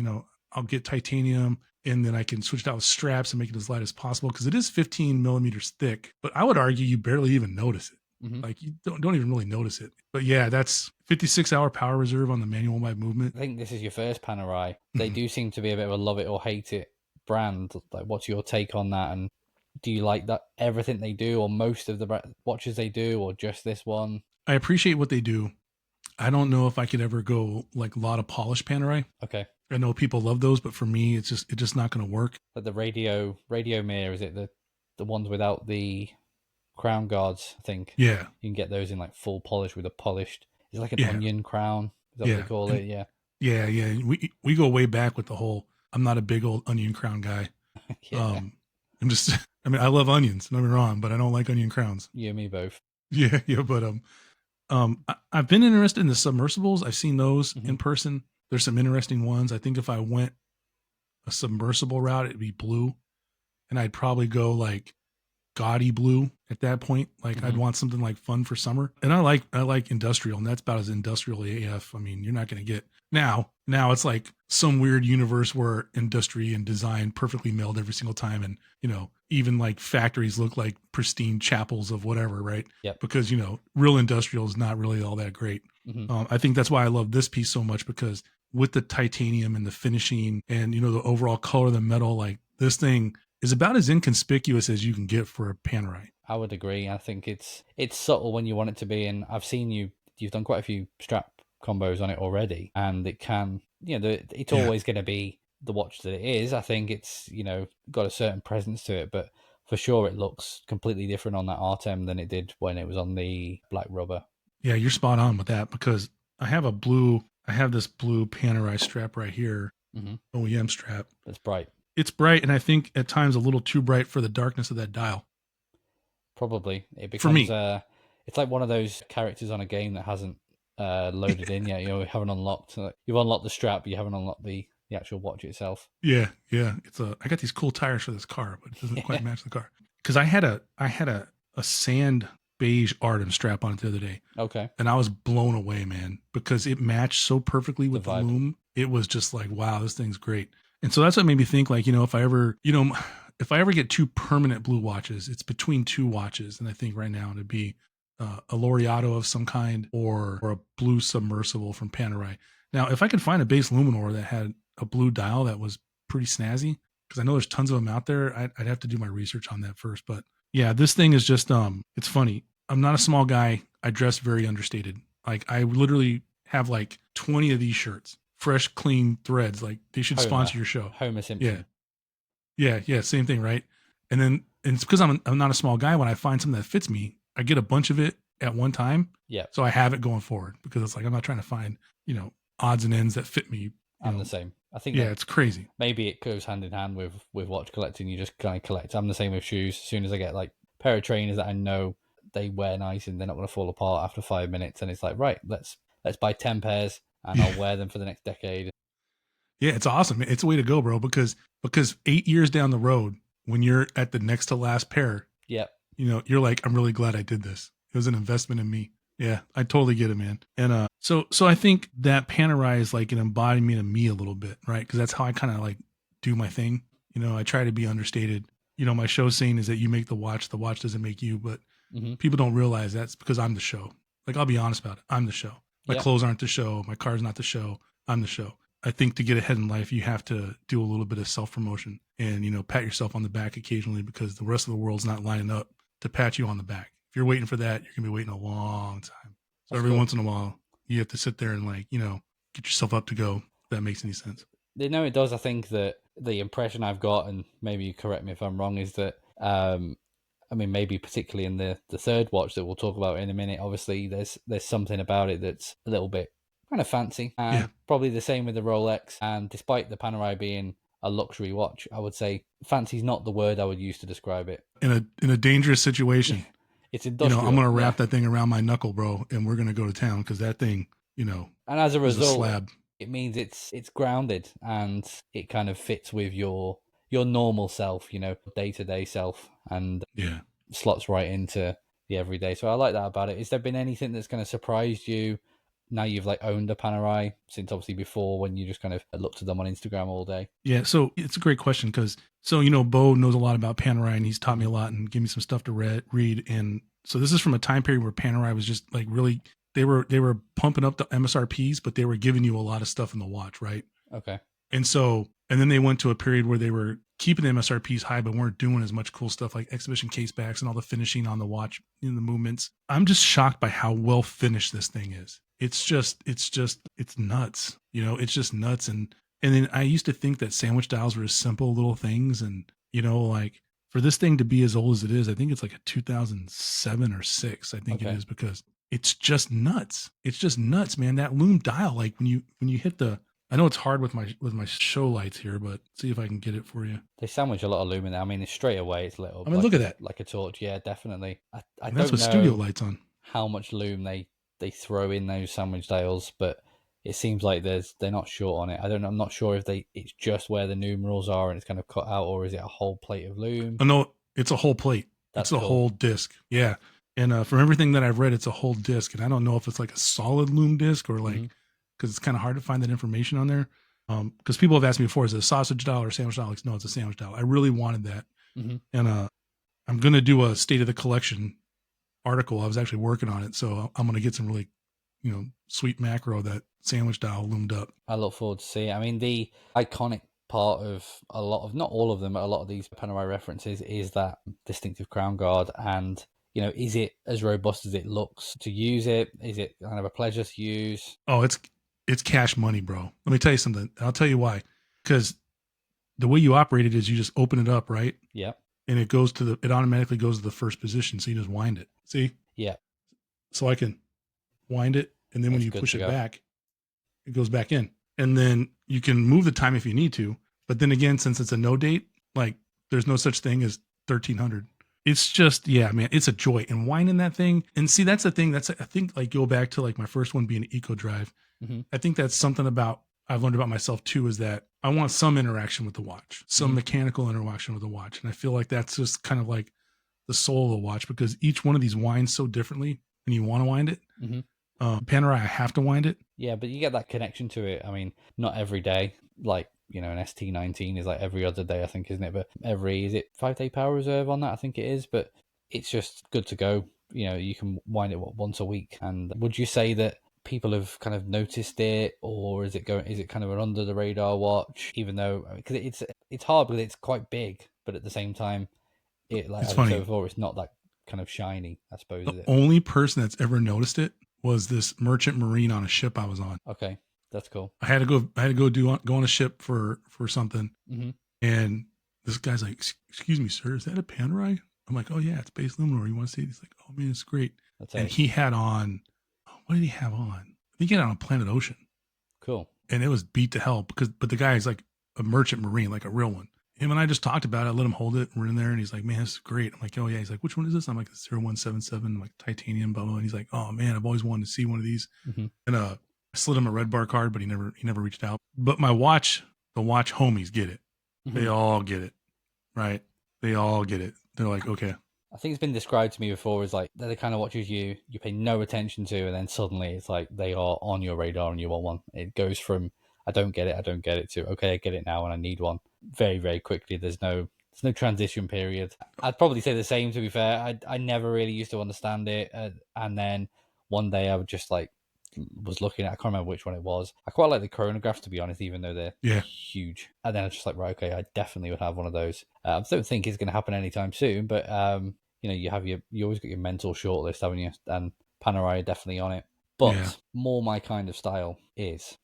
I'll get titanium, and then I can switch it out with straps and make it as light as possible because it is 15 millimeters thick. But I would argue you barely even notice it. Like you don't even really notice it. But yeah, that's 56-hour power reserve on the manual by movement. I think this is your first Panerai. They do seem to be a bit of a love it or hate it brand. Like, what's your take on that? And do you like that everything they do, or most of the watches they do, or just this one? I appreciate what they do. I don't know if I could ever go like a lot of polished Panerai. Okay. I know people love those, but for me, it's just not going to work. But the radio mirror, is it the ones without the crown guards? I think. Yeah. You can get those in like full polish with a polished. It's like an onion crown. Is that what they call it? Yeah. Yeah. We go way back with the whole. I'm not a big old onion crown guy. Yeah. I love onions. Don't get me wrong, but I don't like onion crowns. You and me both. Yeah. But I've been interested in the submersibles. I've seen those in person. There's some interesting ones. I think if I went a submersible route, it'd be blue, and I'd probably go like gaudy blue at that point. Like I'd want something like fun for summer. And I like industrial, and that's about as industrial AF. I mean, you're not going to get now it's like some weird universe where industry and design perfectly meld every single time. And, even like factories look like pristine chapels of whatever, right? Yep. Because, real industrial is not really all that great. I think that's why I love this piece so much, because with the titanium and the finishing and, the overall color of the metal, like this thing is about as inconspicuous as you can get for a Panerai. I would agree. I think it's subtle when you want it to be, and I've seen you've done quite a few strap combos on it already, and it can, it's always going to be the watch that it is. I think it's, got a certain presence to it, but for sure it looks completely different on that Artem than it did when it was on the black rubber. Yeah, you're spot on with that, because I have this blue Panerai strap right here, OEM strap. That's bright. It's bright, and I think at times a little too bright for the darkness of that dial. Probably. It becomes, for me. It's like one of those characters on a game that hasn't loaded in yet. You haven't unlocked. You've unlocked the strap, but you haven't unlocked the actual watch itself. Yeah. It's I got these cool tires for this car, but it doesn't quite match the car. Because I had a sand beige Artem strap on it the other day. Okay. And I was blown away, man, because it matched so perfectly with the loom. It was just like, wow, this thing's great. And so that's what made me think, like, if I ever get two permanent blue watches, it's between two watches. And I think right now it'd be a Laureato of some kind or a blue submersible from Panerai. Now, if I could find a base Luminor that had a blue dial that was pretty snazzy, because I know there's tons of them out there, I'd have to do my research on that first. But yeah, this thing is just, it's funny. I'm not a small guy. I dress very understated. Like, I literally have like 20 of these shirts, fresh, clean threads. Like, they should sponsor your show. Homer Simpson. Yeah. Same thing, right? And it's because I'm not a small guy. When I find something that fits me, I get a bunch of it at one time. Yeah. So I have it going forward, because it's like, I'm not trying to find, odds and ends that fit me. I'm the same. I think. Yeah, it's crazy. Maybe it goes hand in hand with watch collecting. You just kind of collect. I'm the same with shoes. As soon as I get like a pair of trainers that I know they wear nice and they're not going to fall apart after 5 minutes, and it's like, right, let's buy 10 pairs and I'll wear them for the next decade. Yeah, it's awesome. It's a way to go, bro, because 8 years down the road, when you're at the next to last pair, yep, you're like, I'm really glad I did this. It was an investment in me. Yeah, I totally get it, man. And so I think that Panerai is like an embodiment of me a little bit, right? Because that's how I kind of like do my thing. I try to be understated. My show saying is that you make the watch doesn't make you, but people don't realize that's because I'm the show. Like, I'll be honest about it. I'm the show. My clothes aren't the show. My car's not the show. I'm the show. I think to get ahead in life, you have to do a little bit of self-promotion and, pat yourself on the back occasionally, because the rest of the world's not lining up to pat you on the back. If you're waiting for that, you're going to be waiting a long time. So every once in a while, you have to sit there and get yourself up to go, if that makes any sense. No, it does. I think that the impression I've got, and maybe you correct me if I'm wrong, is that I mean, maybe particularly in the third watch that we'll talk about in a minute, obviously there's something about it that's a little bit kind of fancy, and probably the same with the Rolex. And despite the Panerai being a luxury watch, I would say fancy's not the word I would use to describe it. In a dangerous situation. It's industrial. I'm going to wrap that thing around my knuckle, bro, and we're going to go to town because that thing, and as a result, is a slab. It means it's grounded and it kind of fits with your normal self, day-to-day self, and slots right into the everyday. So I like that about it. Has there been anything that's kind of surprised you now you've like owned a Panerai, since obviously before when you just kind of looked at them on Instagram all day? Yeah, so it's a great question because Bo knows a lot about Panerai and he's taught me a lot and gave me some stuff to read. And so this is from a time period where Panerai was just like really, they were pumping up the MSRPs, but they were giving you a lot of stuff in the watch, right? Okay. And then they went to a period where they were keeping the MSRPs high, but weren't doing as much cool stuff like exhibition case backs and all the finishing on the watch in the movements. I'm just shocked by how well finished this thing is. It's nuts. It's just nuts. And then I used to think that sandwich dials were just simple little things. And, like for this thing to be as old as it is, I think it's like a 2007 or 6. I think it is, because it's just nuts. It's just nuts, man. That lume dial, like when you hit I know it's hard with my show lights here, but see if I can get it for you. They sandwich a lot of lume in there. I mean, straight away it's lit up. I mean, look at that. Like a torch. Yeah, definitely. I don't that's with know studio lights on. How much lume they throw in those sandwich dials, but it seems like they're not short on it. I'm not sure if it's just where the numerals are and it's kind of cut out, or is it a whole plate of lume? Oh, no, it's a whole plate. It's a whole disc. Yeah. And from everything that I've read, it's a whole disc. And I don't know if it's like a solid lume disc or like, because it's kind of hard to find that information on there. Because people have asked me before, is it a sausage dial or a sandwich dial? Like, no, it's a sandwich dial. I really wanted that. And I'm going to do a state of the collection article. I was actually working on it. So I'm going to get some really, sweet macro that sandwich dial loomed up. I look forward to seeing it. I mean, the iconic part of a lot of, not all of them, but a lot of these Panerai references is that distinctive crown guard. And, is it as robust as it looks to use it? Is it kind of a pleasure to use? Oh, it's cash money, bro. Let me tell you something. I'll tell you why. Because the way you operate it is you just open it up, right? Yeah. And it automatically goes to the first position. So you just wind it. See? Yeah. So I can wind it. And then when you push it back, it goes back in. And then you can move the time if you need to. But then again, since it's a no date, like there's no such thing as 1300. It's just, yeah, man, it's a joy. And winding that thing. And see, that's the thing. I think like go back to like my first one being an Eco Drive. I think that's something I've learned about myself too, is that I want some interaction with the watch, some mechanical interaction with the watch. And I feel like that's just kind of like the soul of the watch, because each one of these winds so differently when you want to wind it. Panerai, I have to wind it. Yeah, but you get that connection to it. I mean, not every day, like, an ST19 is like every other day, I think, isn't it? But is it 5-day power reserve on that? I think it is, but it's just good to go. You can wind it once a week. And would you say that people have kind of noticed it, or is it kind of an under the radar watch, even though, because it's hard because it's quite big, but at the same time, it's funny. I said before, it's not that kind of shiny, I suppose. The only person that's ever noticed it was this merchant marine on a ship I was on. Okay, that's cool. I had to go on a ship for something, and this guy's like, "Excuse me, sir, is that a Panerai?" I'm like, "Oh yeah, it's base luminor. You want to see it?" He's like, "Oh man, it's great." And he had on, what did he have on? I think he had on a Planet Ocean. Cool. And it was beat to hell but the guy is like a merchant marine, like a real one. Him and I just talked about it. I let him hold it. We're in there and he's like, "Man, this is great." I'm like, "Oh yeah." He's like, "Which one is this?" I'm like, 0177, like titanium, blah, blah. And he's like, "Oh man, I've always wanted to see one of these." And I slid him a red bar card, but he never reached out. But the watch homies get it. They all get it. Right? They all get it. They're like, okay. I think it's been described to me before as like they're the kind of watches you pay no attention to, and then suddenly it's like they are on your radar and you want one. It goes from I don't get it to okay, I get it now and I need one very, very quickly. There's no transition period. I'd probably say the same, to be fair. I never really used to understand it, and then one day I would just like was looking at, I can't remember which one it was. I quite like the chronographs, to be honest, even though they're huge. And then I was just like, right, okay, I definitely would have one of those. I don't think it's going to happen anytime soon, but you always got your mental shortlist, haven't you? And Panerai are definitely on it. But more my kind of style is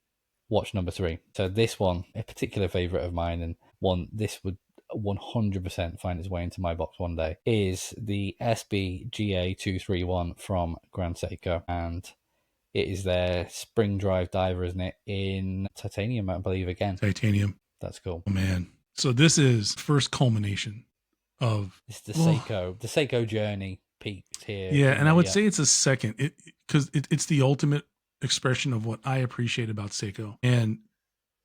watch number 3. So this one, a particular favorite of mine, and one this would 100% find its way into my box one day is the SBGA231 from Grand Seiko. And it is their spring drive diver, isn't it? In titanium, I believe, again. Titanium. That's cool. Oh, man. So this is first culmination of... It's the Seiko journey peaked here. Yeah, and I would say it's a second, because it's the ultimate expression of what I appreciate about Seiko. And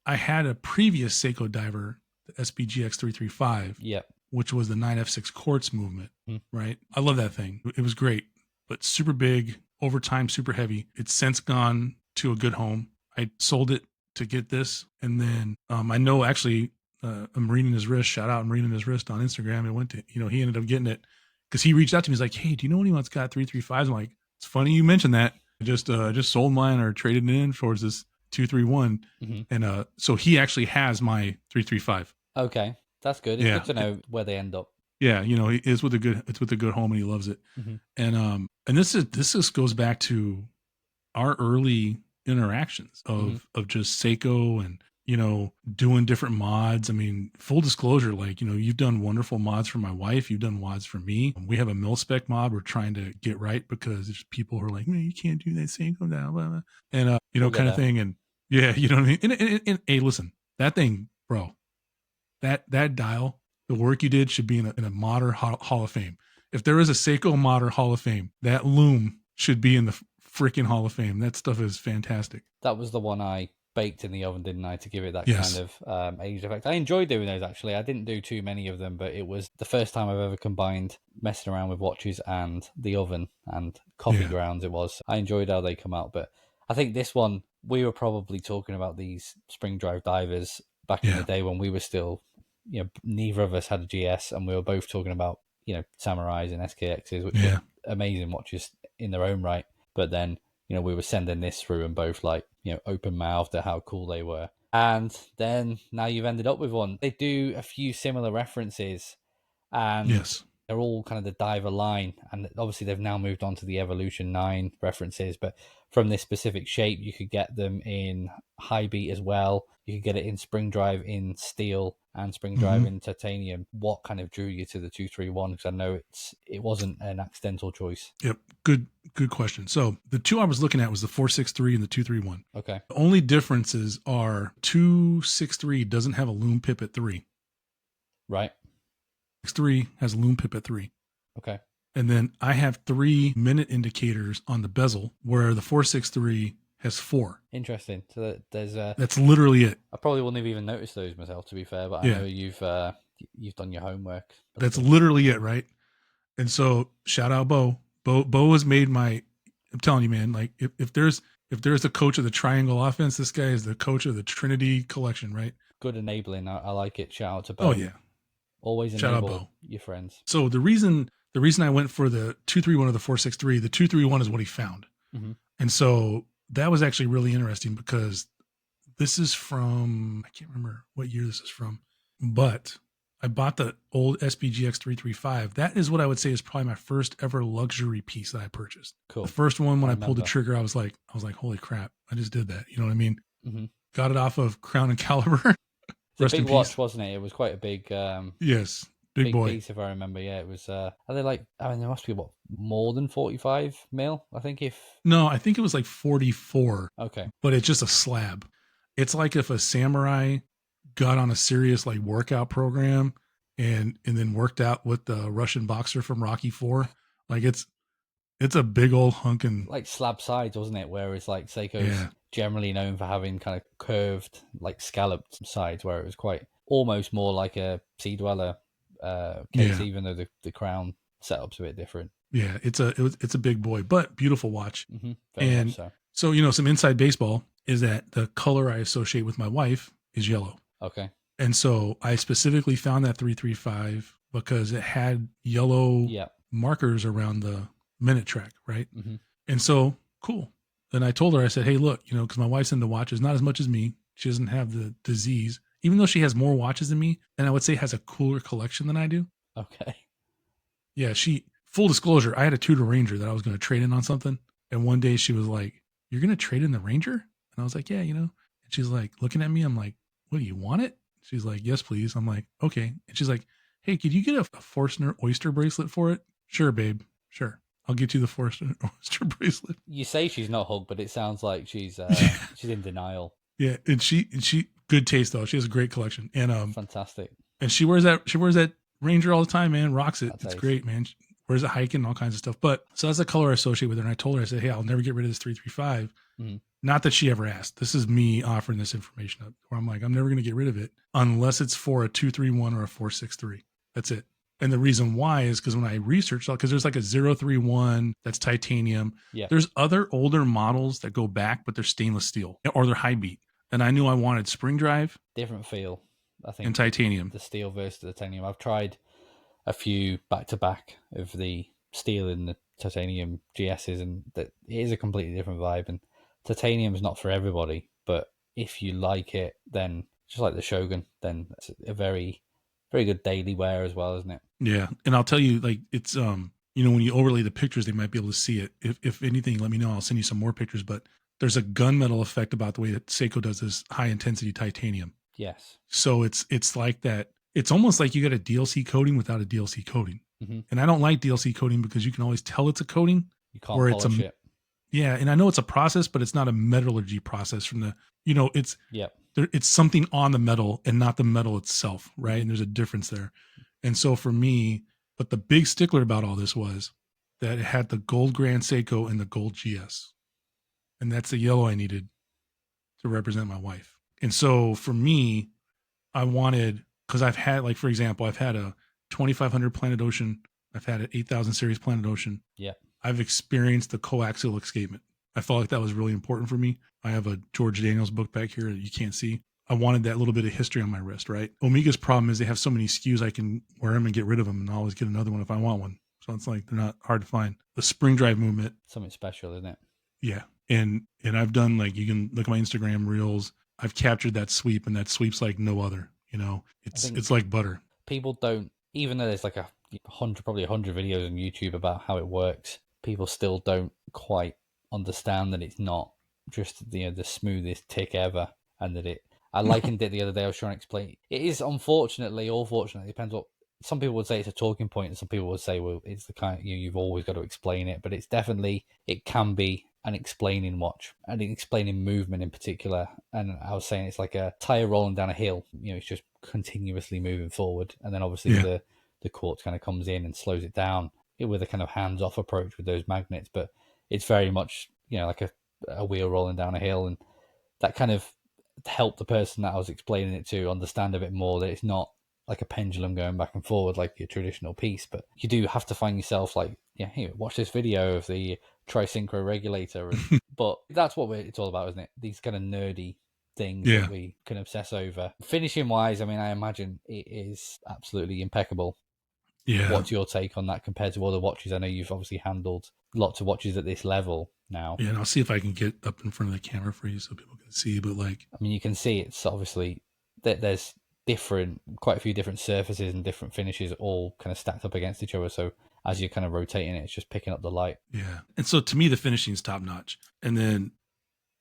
I had a previous Seiko diver, the SBGX335, yep, which was the 9F6 quartz movement, right? I love that thing. It was great, but super big, over time, super heavy. It's since gone to a good home. I sold it to get this. And then I know actually a Marine in his wrist, shout out Marine in his wrist on Instagram. It went to, he ended up getting it because he reached out to me. He's like, hey, do you know anyone's got 335s? I'm like, it's funny you mentioned that. I just sold mine or traded it in towards this 231. And so he actually has my 335. Okay, that's good. It's good to know where they end up. Yeah, it's with a good home and he loves it. And this just goes back to our early interactions of just Seiko and doing different mods. I mean, full disclosure, like you've done wonderful mods for my wife, you've done mods for me. We have a mil spec mod we're trying to get right because there's people who are like, man, you can't do that Seiko now, blah, blah. And kind of thing. And yeah, you know what I mean. And hey, listen, that thing, bro, that dial, the work you did should be in a modder Hall of Fame. If there is a Seiko modder Hall of Fame, that loom should be in the freaking Hall of Fame. That stuff is fantastic. That was the one I baked in the oven, didn't I, to give it that kind of aged effect. I enjoyed doing those, actually. I didn't do too many of them, but it was the first time I've ever combined messing around with watches and the oven and coffee grounds. It was. I enjoyed how they come out, but I think this one, we were probably talking about these spring drive divers back in the day when we were still, neither of us had a GS, and we were both talking about, Samurais and SKXs, which are amazing watches in their own right. But then, we were sending this through and both like, open mouthed at how cool they were. And then now you've ended up with one. They do a few similar references, and they're all kind of the diver line. And obviously they've now moved on to the Evolution 9 references, but from this specific shape, you could get them in high beat as well. You could get it in spring drive in steel and spring drive in titanium. What kind of drew you to the 231? Because I know it wasn't an accidental choice. Yep. Good question. So the two I was looking at was the 463 and the 231. Okay. The only differences are 263 doesn't have a loom pip at 3. Right. 63 has a loom pip at 3. Okay. And then I have 3 minute indicators on the bezel where the 463 has 4. Interesting. So there's that's literally it. I probably wouldn't have even noticed those myself, to be fair, but I know you've done your homework. That's literally it, right? And so shout out Bo. Bo has made my, I'm telling you, man, like if there's a coach of the triangle offense, this guy is the coach of the Trinity collection, right? Good enabling. I like it. Shout out to Bo. Oh yeah. Always enable your friends. So the reason I went for the 231 or the 463, the 231 is what he found. And so that was actually really interesting because this is from, I can't remember what year this is from, but I bought the old SBGX 335. That is what I would say is probably my first ever luxury piece that I purchased. Cool. The first one, when I pulled the trigger, I was like, holy crap, I just did that. You know what I mean? Got it off of Crown and Caliber. It's a big watch, wasn't it? It was quite a big, yes, big boy piece, if I remember. Yeah, it was. Are they like? I mean, there must be more than 45 mil. I think I think it was like 44. Okay, but it's just a slab. It's like if a samurai got on a serious like workout program and then worked out with the Russian boxer from Rocky IV. Like it's a big old hunkin' like slab sides, wasn't it? Whereas like Seiko's generally known for having kind of curved, like scalloped sides, where it was quite almost more like a Sea Dweller case, even though the crown setup's a bit different. Yeah, it's a big boy, but beautiful watch. Very much so some inside baseball is that the color I associate with my wife is yellow. Okay. And so I specifically found that 335 because it had yellow markers around the minute track, right? And so, cool. Then I told her, I said, hey, look, because my wife's into watches, not as much as me. She doesn't have the disease, even though she has more watches than me, and I would say has a cooler collection than I do. Okay. Yeah, full disclosure, I had a Tudor Ranger that I was going to trade in on something. And one day she was like, you're going to trade in the Ranger? And I was like, yeah, And she's like, looking at me, I'm like, what, do you want it? She's like, yes, please. I'm like, okay. And she's like, hey, could you get a Forstner oyster bracelet for it? Sure, babe. Sure. I'll get you the Forstner oyster bracelet. You say she's not hugged, but it sounds like she's in denial. Yeah. And she good taste though. She has a great collection. Fantastic. And she wears that Ranger all the time, man. Rocks it. That's It's ace. great, man. She wears it hiking, all kinds of stuff. But so that's the color I associate with her. And I told her, I said, hey, I'll never get rid of this 335. Mm-hmm. Not that she ever asked. This is me offering this information up where I'm like, I'm never going to get rid of it unless it's for a 231 or a 463. That's it. And the reason why is because when I researched, because there's like a 031 that's titanium. Yeah. There's other older models that go back, but they're stainless steel or they're high beat. And I knew I wanted spring drive. Different feel, I think. And titanium. The steel versus the titanium. I've tried a few back-to-back of the steel and the titanium GSs, and that it is a completely different vibe. And titanium is not for everybody, but if you like it, then just like the Shogun, then it's a very, very good daily wear as well, isn't it? Yeah. And I'll tell you, like, it's, when you overlay the pictures, they might be able to see it. If anything, let me know. I'll send you some more pictures, but there's a gunmetal effect about the way that Seiko does this high intensity titanium. Yes. So it's like that. It's almost like you got a DLC coating without a DLC coating. Mm-hmm. And I don't like DLC coating because you can always tell it's a coating. You can't polish it. Yeah, and I know it's a process, but it's not a metallurgy process from the, Yep. It's something on the metal and not the metal itself, right? And there's a difference there. And so for me, but the big stickler about all this was that it had the gold Grand Seiko and the gold GS. And that's the yellow I needed to represent my wife. And so for me, I wanted, because I've had, like, for example, I've had a 2500 Planet Ocean. I've had an 8000 series Planet Ocean. Yeah. I've experienced the coaxial escapement. I felt like that was really important for me. I have a George Daniels book back here that you can't see. I wanted that little bit of history on my wrist, right? Omega's problem is they have so many SKUs, I can wear them and get rid of them and I'll always get another one if I want one. So it's like, they're not hard to find. The spring drive movement. Something special, isn't it? Yeah. And I've done, like, you can look at my Instagram reels. I've captured that sweep, and that sweep's like no other, it's like butter. People don't, even though there's like probably 100 videos on YouTube about how it works, people still don't quite understand that it's not just the smoothest tick ever, and that I likened it the other day. I was trying to explain. It is unfortunately, or fortunately, depends what. Some people would say it's a talking point, and some people would say, well, it's the kind you've always got to explain it. But it's definitely, it can be an explaining watch, and an explaining movement in particular. And I was saying it's like a tire rolling down a hill. It's just continuously moving forward, and then obviously the quartz kind of comes in and slows it down with a kind of hands-off approach with those magnets. But it's very much like a wheel rolling down a hill, and that kind of helped the person that I was explaining it to understand a bit more that it's not like a pendulum going back and forward like your traditional piece, but you do have to find yourself like, here, watch this video of the trisynchro regulator. But that's what it's all about, isn't it? These kind of nerdy things that we can obsess over. Finishing wise, I mean, I imagine it is absolutely impeccable. Yeah. What's your take on that compared to other watches? I know you've obviously handled lots of watches at this level now. Yeah, and I'll see if I can get up in front of the camera for you so people can see, but like, I mean, you can see it's obviously that there's quite a few different surfaces and different finishes all kind of stacked up against each other. So as you're kind of rotating it, it's just picking up the light. Yeah. And so to me, the finishing is top notch. And then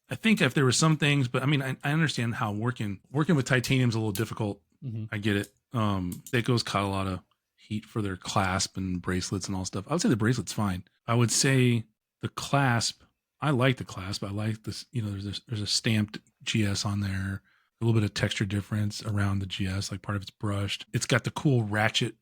I think if there were some things, but I mean, I understand how working with titanium is a little difficult. Mm-hmm. I get it. Seiko's caught a lot of heat for their clasp and bracelets and all stuff. I would say the bracelet's fine. I would say the clasp, I like the clasp. I like this, there's a stamped GS on there. A little bit of texture difference around the GS, like part of it's brushed. It's got the cool ratchet.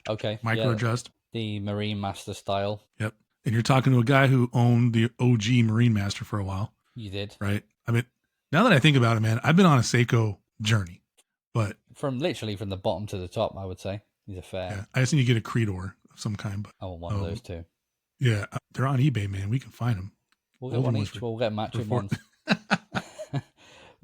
Okay. Micro adjust. The Marine Master style. Yep. And you're talking to a guy who owned the OG Marine Master for a while. You did. Right. I mean, now that I think about it, man, I've been on a Seiko journey, but literally from the bottom to the top, I would say is a fair. Yeah. I just need to get a Creedor of some kind. But I want one of those too. Yeah. They're on eBay, man. We can find them. We'll get one each. We'll get matching ones.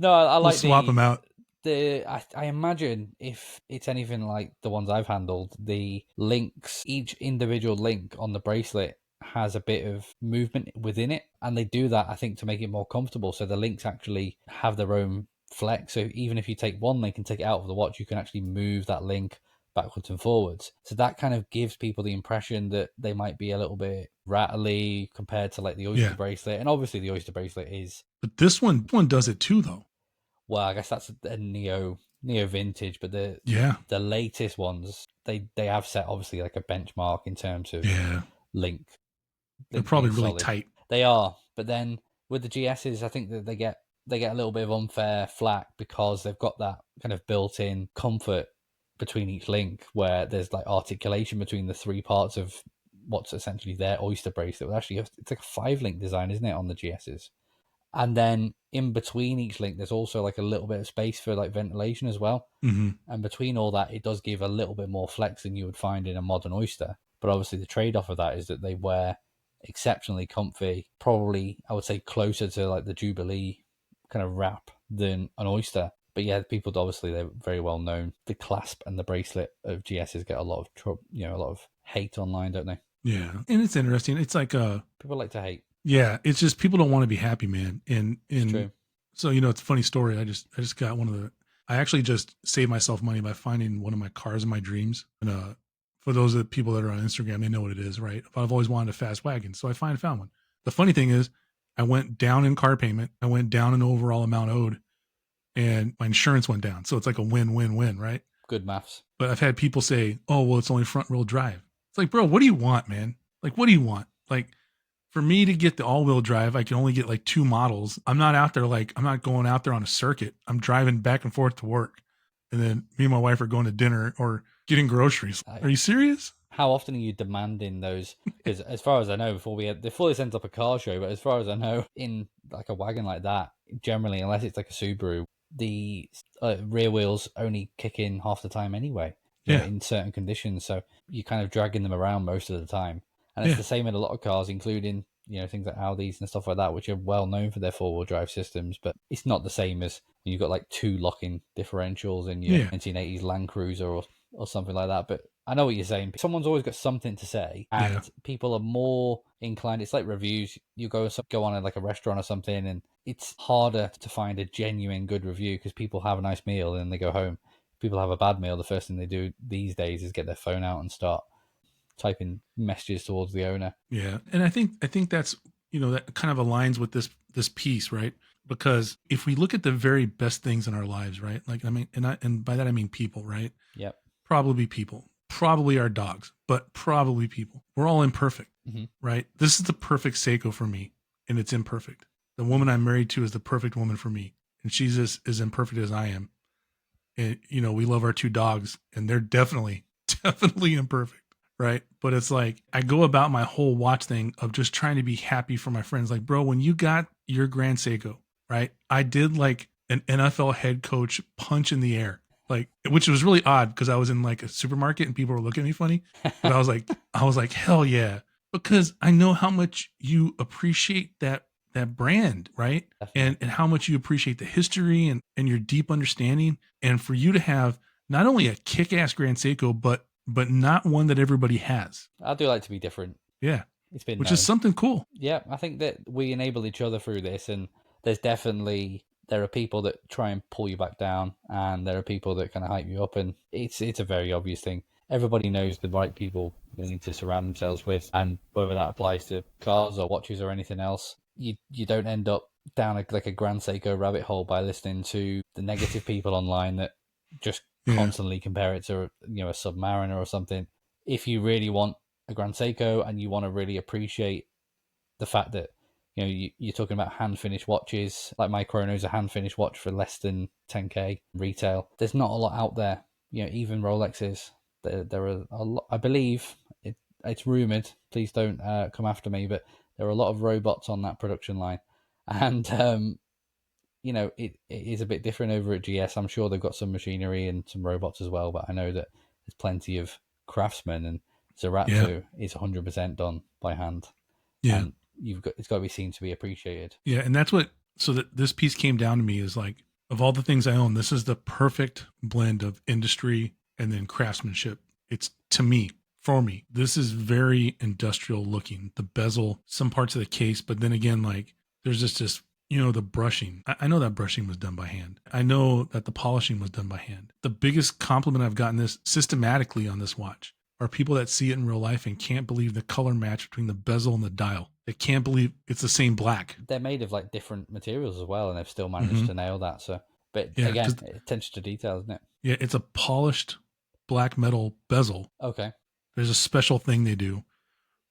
No, I like swap them out. I imagine if it's anything like the ones I've handled, the links, each individual link on the bracelet has a bit of movement within it, and they do that, I think, to make it more comfortable. So the links actually have their own flex. So even if you take one link and take it out of the watch, you can actually move that link backwards and forwards. So that kind of gives people the impression that they might be a little bit rattly compared to like the Oyster bracelet. And obviously the Oyster bracelet is. But this one does it too, though. Well, I guess that's a Neo neo vintage, but Yeah. the latest ones, they have set obviously like a benchmark in terms of Yeah. link They're probably being really solid. tight. They are, but then with the GSs, I think that they get a little bit of unfair flack because they've got that kind of built-in comfort between each link, where there's like articulation between the three parts of what's essentially their oyster bracelet. Actually, it's like a 5-link design, isn't it, on the GSs? And then in between each link, there's also like a little bit of space for like ventilation as well. Mm-hmm. And between all that, it does give a little bit more flex than you would find in a modern oyster. But obviously, the trade-off of that is that they wear exceptionally comfy, probably I would say closer to like the Jubilee kind of wrap than an oyster. But yeah, people obviously they're very well known. The clasp and the bracelet of GSs get a lot of a lot of hate online, don't they? Yeah, and it's interesting. It's like people like to hate. Yeah, it's just people don't want to be happy, man. And It's true. So it's a funny story. I just got one of the. I actually just saved myself money by finding one of my cars in my dreams. And for those of the people that are on Instagram, they know what it is, right? But I've always wanted a fast wagon, so I found one. The funny thing is, I went down in car payment. I went down in overall amount owed, and my insurance went down. So it's like a win-win-win, right? Good maths. But I've had people say, "Oh, well, it's only front-wheel drive." It's like, bro, what do you want, man? Like, what do you want? Like, for me to get the all-wheel drive, I can only get like 2 models. I'm not out there I'm not going out there on a circuit. I'm driving back and forth to work, and then me and my wife are going to dinner or getting groceries. Are you serious? How often are you demanding those? Because as far as I know, before this ends up a car show, but as far as I know, in like a wagon like that, generally, unless it's like a Subaru, the rear wheels only kick in half the time anyway. Yeah. In certain conditions, so you're kind of dragging them around most of the time. And it's the same in a lot of cars, including, things like Audis and stuff like that, which are well known for their 4-wheel drive systems. But it's not the same as when you've got like 2 locking differentials in your 1980s Land Cruiser or something like that. But I know what you're saying. Someone's always got something to say, and people are more inclined. It's like reviews. You go on like a restaurant or something, and it's harder to find a genuine good review because people have a nice meal and they go home. People have a bad meal. The first thing they do these days is get their phone out and start typing messages towards the owner. Yeah. And I think that's, that kind of aligns with this piece, right? Because if we look at the very best things in our lives, right? Like, I mean, and by that, I mean people, right? Yep. Probably people, probably our dogs, but probably people. We're all imperfect, right? This is the perfect Seiko for me, and it's imperfect. The woman I'm married to is the perfect woman for me, and she's as imperfect as I am. And, we love our 2 dogs, and they're definitely imperfect. Right. But it's like, I go about my whole watch thing of just trying to be happy for my friends. Like, bro, when you got your Grand Seiko, right? I did like an NFL head coach punch in the air, like, which was really odd because I was in like a supermarket and people were looking at me funny. But I was like, hell yeah. Because I know how much you appreciate that brand, right? And how much you appreciate the history and your deep understanding. And for you to have not only a kick-ass Grand Seiko, but not one that everybody has. I do like to be different. Yeah. It's been which known. Is something cool. Yeah, I think that we enable each other through this, and there are people that try and pull you back down, and there are people that kind of hype you up, and it's a very obvious thing. Everybody knows the right people they need to surround themselves with, and whether that applies to cars or watches or anything else, you don't end up down a Grand Seiko rabbit hole by listening to the negative people online that just constantly compare it to a Submariner or something. If you really want a Grand Seiko and you want to really appreciate the fact that you're talking about hand finished watches, like my Chrono's a hand finished watch for less than 10k retail. There's not a lot out there. Even Rolexes. There are a lot. I believe it's rumored. Please don't come after me, but there are a lot of robots on that production line, and it is a bit different over at GS. I'm sure they've got some machinery and some robots as well, but I know that there's plenty of craftsmen, and Zaratsu is 100% done by hand. Yeah. And it's got to be seen to be appreciated. Yeah. And that's so that this piece came down to me is like, of all the things I own, this is the perfect blend of industry and then craftsmanship. It's, to me, for me, this is very industrial looking. The bezel, some parts of the case, but then again, like there's just the brushing. I know that brushing was done by hand. I know that the polishing was done by hand. The biggest compliment I've gotten this systematically on this watch are people that see it in real life and can't believe the color match between the bezel and the dial. They can't believe it's the same black. They're made of like different materials as well, and they've still managed to nail that. So But Yeah, again, attention to detail, isn't it? yeah, it's a polished black metal bezel. Okay. There's a special thing they do,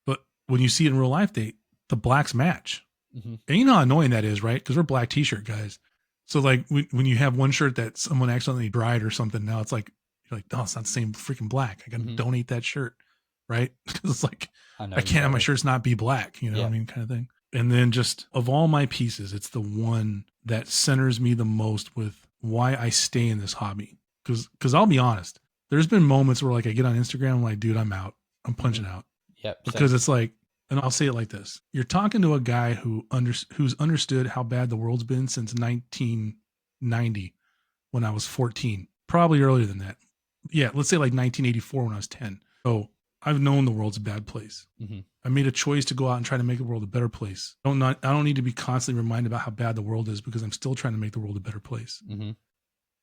but when you see it in real life, the blacks match. Mm-hmm. And you know how annoying that is, right? Because we're black t-shirt guys. So like when you have one shirt that someone accidentally dried or something, now it's like you're like, no, it's not the same freaking black. I gotta donate that shirt, right? Because it's like I can't have my shirts not be black, you know what I mean, kind of thing. And then just of all my pieces, it's the one that centers me the most with why I stay in this hobby. Because I'll be honest, there's been moments where like I get on Instagram, I'm like, dude, I'm out. I'm punching out. Yep. Because it's like, and I'll say it like this: you're talking to a guy who's understood how bad the world's been since 1990, when I was 14, probably earlier than that. Yeah, let's say like 1984 when I was 10. So I've known the world's a bad place. Mm-hmm. I made a choice to go out and try to make the world a better place. I don't need to be constantly reminded about how bad the world is, because I'm still trying to make the world a better place. Mm-hmm.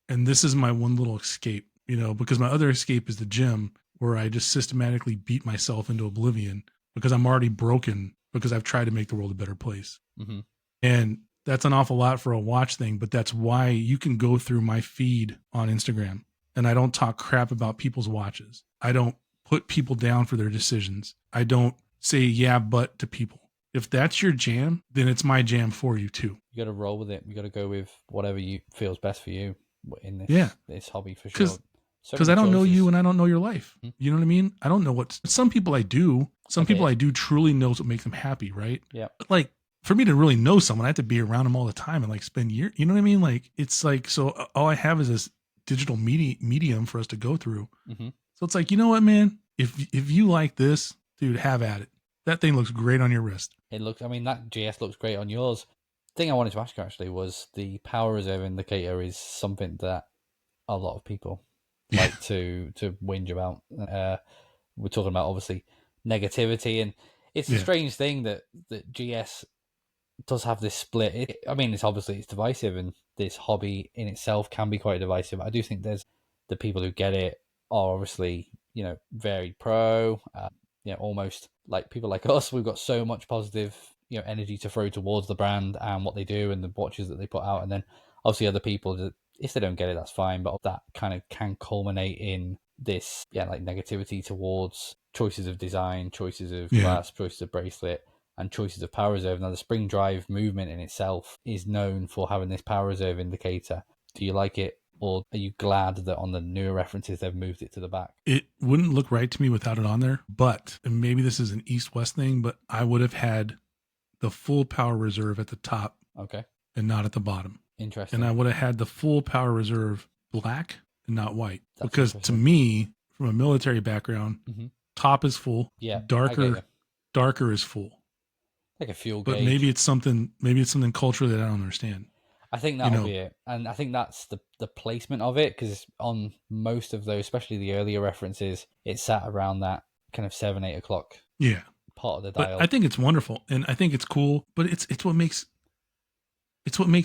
And this is my one little escape, you know, because my other escape is the gym, where I just systematically beat myself into oblivion because I'm already broken, because I've tried to make the world a better place. Mm-hmm. And that's an awful lot for a watch thing, but that's why you can go through my feed on Instagram and I don't talk crap about people's watches. I don't put people down for their decisions. I don't say yeah, but to people. If that's your jam, then it's my jam for you too. You got to roll with it. You got to go with whatever you feels best for you in this hobby, for sure. Because I don't know you and I don't know your life. You know what I mean? I don't know what some people I do. Some people I do truly knows what makes them happy, right? Yeah. But like for me to really know someone, I have to be around them all the time and like spend years. You know what I mean? Like it's like, so all I have is this digital medium for us to go through. Mm-hmm. So it's like, you know what, man? If you like this, dude, have at it. That thing looks great on your wrist. It looks. I mean, that GS looks great on yours. The thing I wanted to ask you actually was the power reserve indicator is something that a lot of people like to whinge about. We're talking about obviously negativity, and it's a strange thing that GS does have this split. I mean, it's divisive, and this hobby in itself can be quite divisive. I do think there's the people who get it are obviously, you know, very pro, you know, almost like people like us. We've got so much positive, you know, energy to throw towards the brand and what they do and the watches that they put out, and then obviously other people that, if they don't get it, that's fine, but that kind of can culminate in this, like negativity towards choices of design, choices of glass, choices of bracelet, and choices of power reserve. Now, the spring drive movement in itself is known for having this power reserve indicator. Do you like it, or are you glad that on the newer references they've moved it to the back? It wouldn't look right to me without it on there, but and maybe this is an east-west thing, but I would have had the full power reserve at the top, and not at the bottom. Interesting. And I would have had the full power reserve black and not white. That's because to me, from a military background, top is full. Yeah. Darker is full. Like a fuel gauge. But maybe it's something culturally that I don't understand. I think that'll be it. And I think that's the placement of it, because on most of those, especially the earlier references, it sat around that kind of 7-8 o'clock part of the dial. But I think it's wonderful and I think it's cool, but it's what makes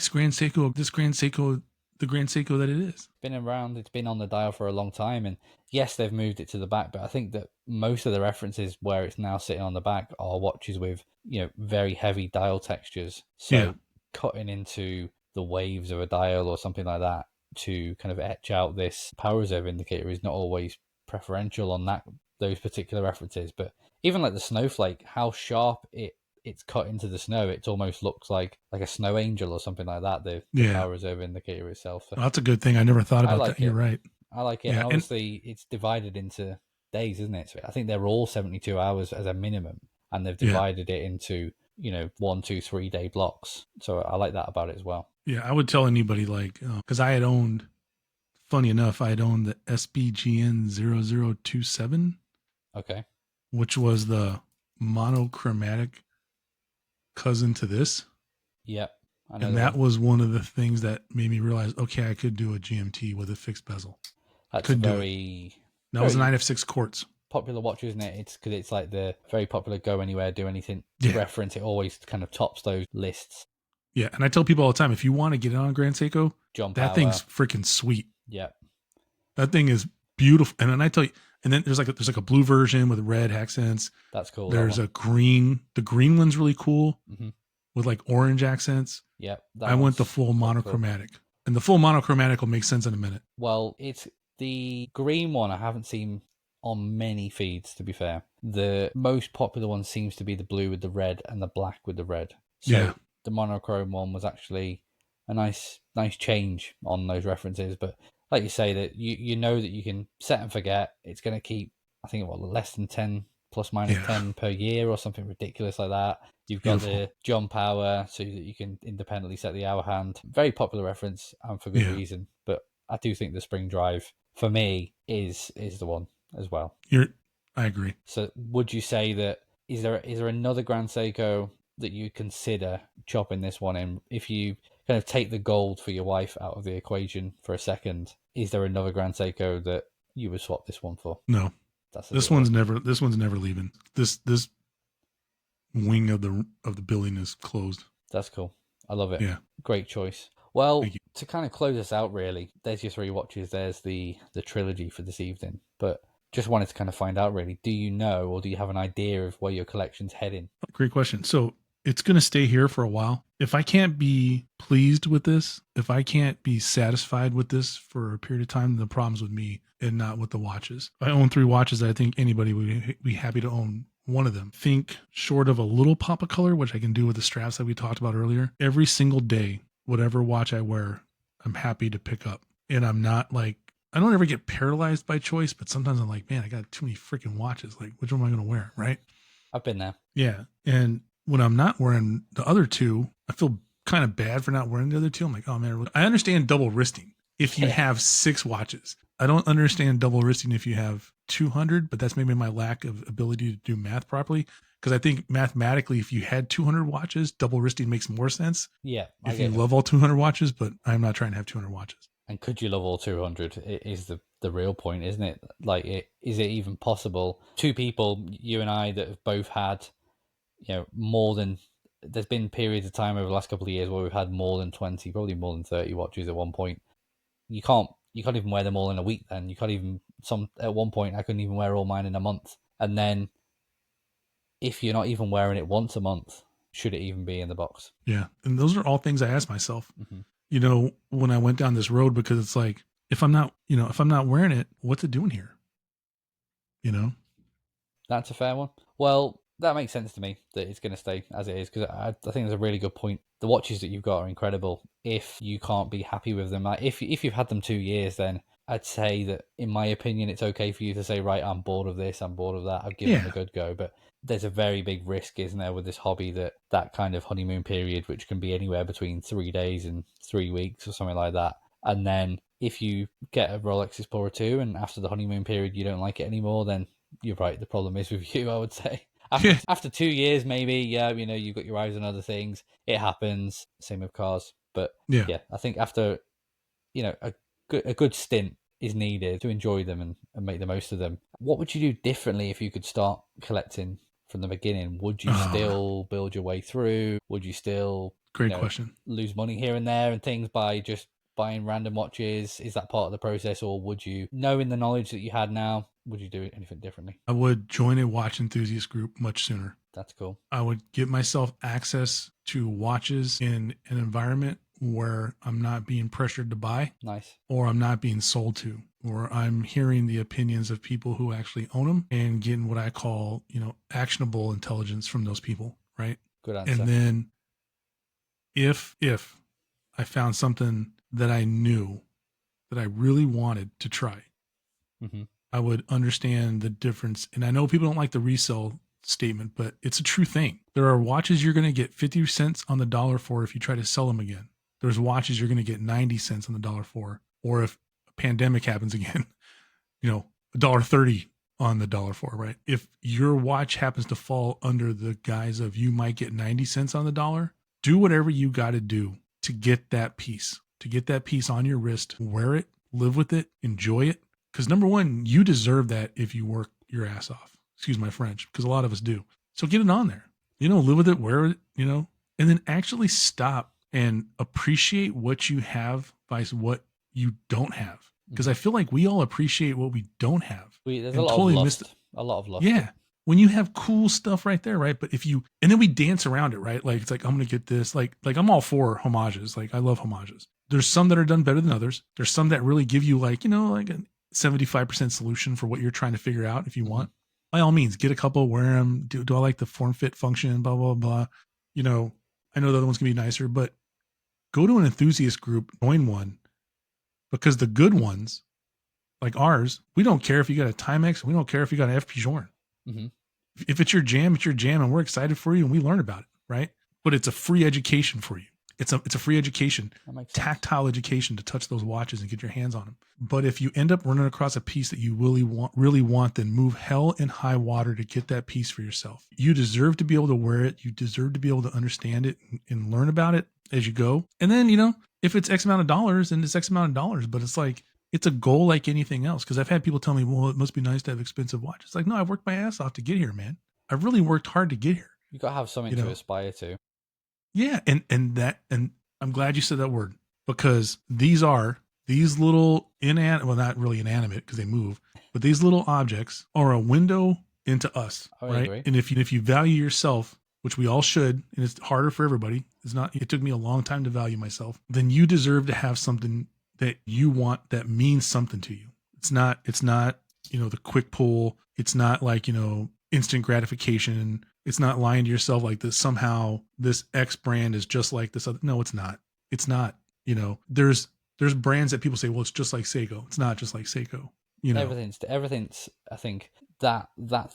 Grand Seiko the Grand Seiko that it is. Been around, it's been on the dial for a long time, and yes, they've moved it to the back, but I think that most of the references where it's now sitting on the back are watches with, you know, very heavy dial textures. So cutting into the waves of a dial or something like that to kind of etch out this power reserve indicator is not always preferential on those particular references. But even like the snowflake, how sharp it's cut into the snow, it almost looks like a snow angel or something like that, the power reserve indicator itself. So well, that's a good thing. I never thought about that. You're right. I like it. Yeah, and obviously it's divided into days, isn't it? So I think they're all 72 hours as a minimum, and they've divided it into, you know, 1, 2, 3 day blocks. So I like that about it as well. Yeah, I would tell anybody, like, because I had owned the SBGN0027. Okay. Which was the monochromatic cousin to this. Yep. And that was one of the things that made me realize, okay, I could do a GMT with a fixed bezel. That's that was an 9F6 quartz. Popular watch, isn't it? It's because it's like the very popular go anywhere, do anything reference. It always kind of tops those lists. Yeah, and I tell people all the time, if you want to get it on Grand Seiko, that thing's freaking sweet. Yeah. That thing is beautiful. And then I tell you, and then there's like a blue version with red accents. That's cool. There's a green. The green one's really cool with like orange accents. Yep. I went the full monochromatic. Cool. And the full monochromatic will make sense in a minute. Well, it's the green one I haven't seen on many feeds, to be fair. The most popular one seems to be the blue with the red and the black with the red. So Yeah. the monochrome one was actually a nice change on those references. But like you say, that you know that you can set and forget. It's going to keep, I think, less than 10 plus minus 10 per year or something ridiculous like that. You've got the jump hour so that you can independently set the hour hand. Very popular reference, and for good reason. But I do think the spring drive for me is the one as well. I agree. So would you say that is there another Grand Seiko that you consider chopping this one in? If you kind of take the gold for your wife out of the equation for a second, is there another Grand Seiko that you would swap this one for? No. This one's never leaving. This wing of the billing is closed. That's cool. I love it. Yeah. Great choice. Well, to kind of close us out, really, there's your 3 watches. There's the trilogy for this evening. But just wanted to kind of find out, really, do you know or do you have an idea of where your collection's heading? Great question. So it's going to stay here for a while. If I can't be pleased with this, if I can't be satisfied with this for a period of time, the problem's with me and not with the watches. I own 3 watches. I think anybody would be happy to own one of them. Think short of a little pop of color, which I can do with the straps that we talked about earlier. Every single day, whatever watch I wear, I'm happy to pick up. And I'm not like, I don't ever get paralyzed by choice, but sometimes I'm like, man, I got too many freaking watches. Like, which one am I going to wear? Right. I've been there. Yeah. And when I'm not wearing the other 2, I feel kind of bad for not wearing the other 2. I'm like, oh man, I understand double wristing if you have 6 watches. I don't understand double wristing if you have 200, but that's maybe my lack of ability to do math properly. Because I think mathematically, if you had 200 watches, double wristing makes more sense. Yeah. If you love all 200 watches, but I'm not trying to have 200 watches. And could you love all 200? It is the real point, isn't it? Like, is it even possible? 2 people, you and I, that have both had, more than, there's been periods of time over the last couple of years where we've had more than 20, probably more than 30 watches at one point. You can't even wear them all in a week then. You can't even, at one point, I couldn't even wear all mine in a month. And then, if you're not even wearing it once a month, should it even be in the box? Yeah. And those are all things I ask myself, when I went down this road, because it's like, if I'm not wearing it, what's it doing here? That's a fair one. Well, that makes sense to me that it's going to stay as it is, because I think that's a really good point. The watches that you've got are incredible. If you can't be happy with them, if you've had them 2 years, then I'd say that, in my opinion, it's okay for you to say, right, I'm bored of this, I'm bored of that, I've given them a good go. But there's a very big risk, isn't there, with this hobby, that kind of honeymoon period, which can be anywhere between 3 days and 3 weeks or something like that. And then if you get a Rolex Explorer II and after the honeymoon period you don't like it anymore, then you're right, the problem is with you, I would say. After 2 years, maybe, you've got your eyes on other things. It happens. Same with cars. But yeah I think after, a good stint is needed to enjoy them and make the most of them. What would you do differently if you could start collecting from the beginning? Would you still build your way through? Would you still Great question. lose money here and there and things by just buying random watches? Is that part of the process? Or would you, knowing the knowledge that you had now, would you do anything differently? I would join a watch enthusiast group much sooner. That's cool. I would give myself access to watches in an environment where I'm not being pressured to buy. Nice. Or I'm not being sold to, or I'm hearing the opinions of people who actually own them and getting what I call, actionable intelligence from those people. Right. Good answer. And then if I found something that I knew that I really wanted to try, I would understand the difference. And I know people don't like the resale statement, but it's a true thing. There are watches you're going to get 50 cents on the dollar for if you try to sell them again. There's watches you're going to get 90 cents on the dollar for, or if a pandemic happens again, $1.30 on the dollar for, right? If your watch happens to fall under the guise of you might get 90 cents on the dollar, do whatever you got to do to get that piece on your wrist, wear it, live with it, enjoy it. Because number one, you deserve that if you work your ass off. Excuse my French, because a lot of us do. So get it on there, live with it, wear it, and then actually stop and appreciate what you have versus what you don't have. Because I feel like we all appreciate what we don't have. There's a lot of lust. A lot of lust. Yeah. When you have cool stuff right there, right? But and then we dance around it, right? Like, it's like, I'm going to get this. Like I'm all for homages. Like, I love homages. There's some that are done better than others. There's some that really give you like, like a 75% solution for what you're trying to figure out if you want. By all means, get a couple, wear them. Do I like the form fit function, blah, blah, blah. I know the other one's going to be nicer, but go to an enthusiast group, join one, because the good ones, like ours, we don't care if you got a Timex. We don't care if you got an FP Journe. If it's your jam, it's your jam, and we're excited for you, and we learn about it, right? But it's a free education for you. It's a free education, tactile education to touch those watches and get your hands on them. But if you end up running across a piece that you really want, then move hell and high water to get that piece for yourself. You deserve to be able to wear it. You deserve to be able to understand it and learn about it as you go. And then, if it's X amount of dollars, then it's X amount of dollars. But it's like, it's a goal like anything else. Because I've had people tell me, well, it must be nice to have expensive watches. It's like, no, I've worked my ass off to get here, man. I've really worked hard to get here. You got to have something to aspire to. Yeah, and I'm glad you said that word, because these little well, not really inanimate because they move, but these little objects are a window into us, right? Agree. And if you value yourself, which we all should, and it's harder for everybody. It took me a long time to value myself. Then you deserve to have something that you want that means something to you. It's not the quick pull. It's not like, instant gratification. It's not lying to yourself like this. Somehow this X brand is just like this other. No, it's not. It's not. There's brands that people say, well, it's just like Seiko. It's not just like Seiko. Everything's. I think that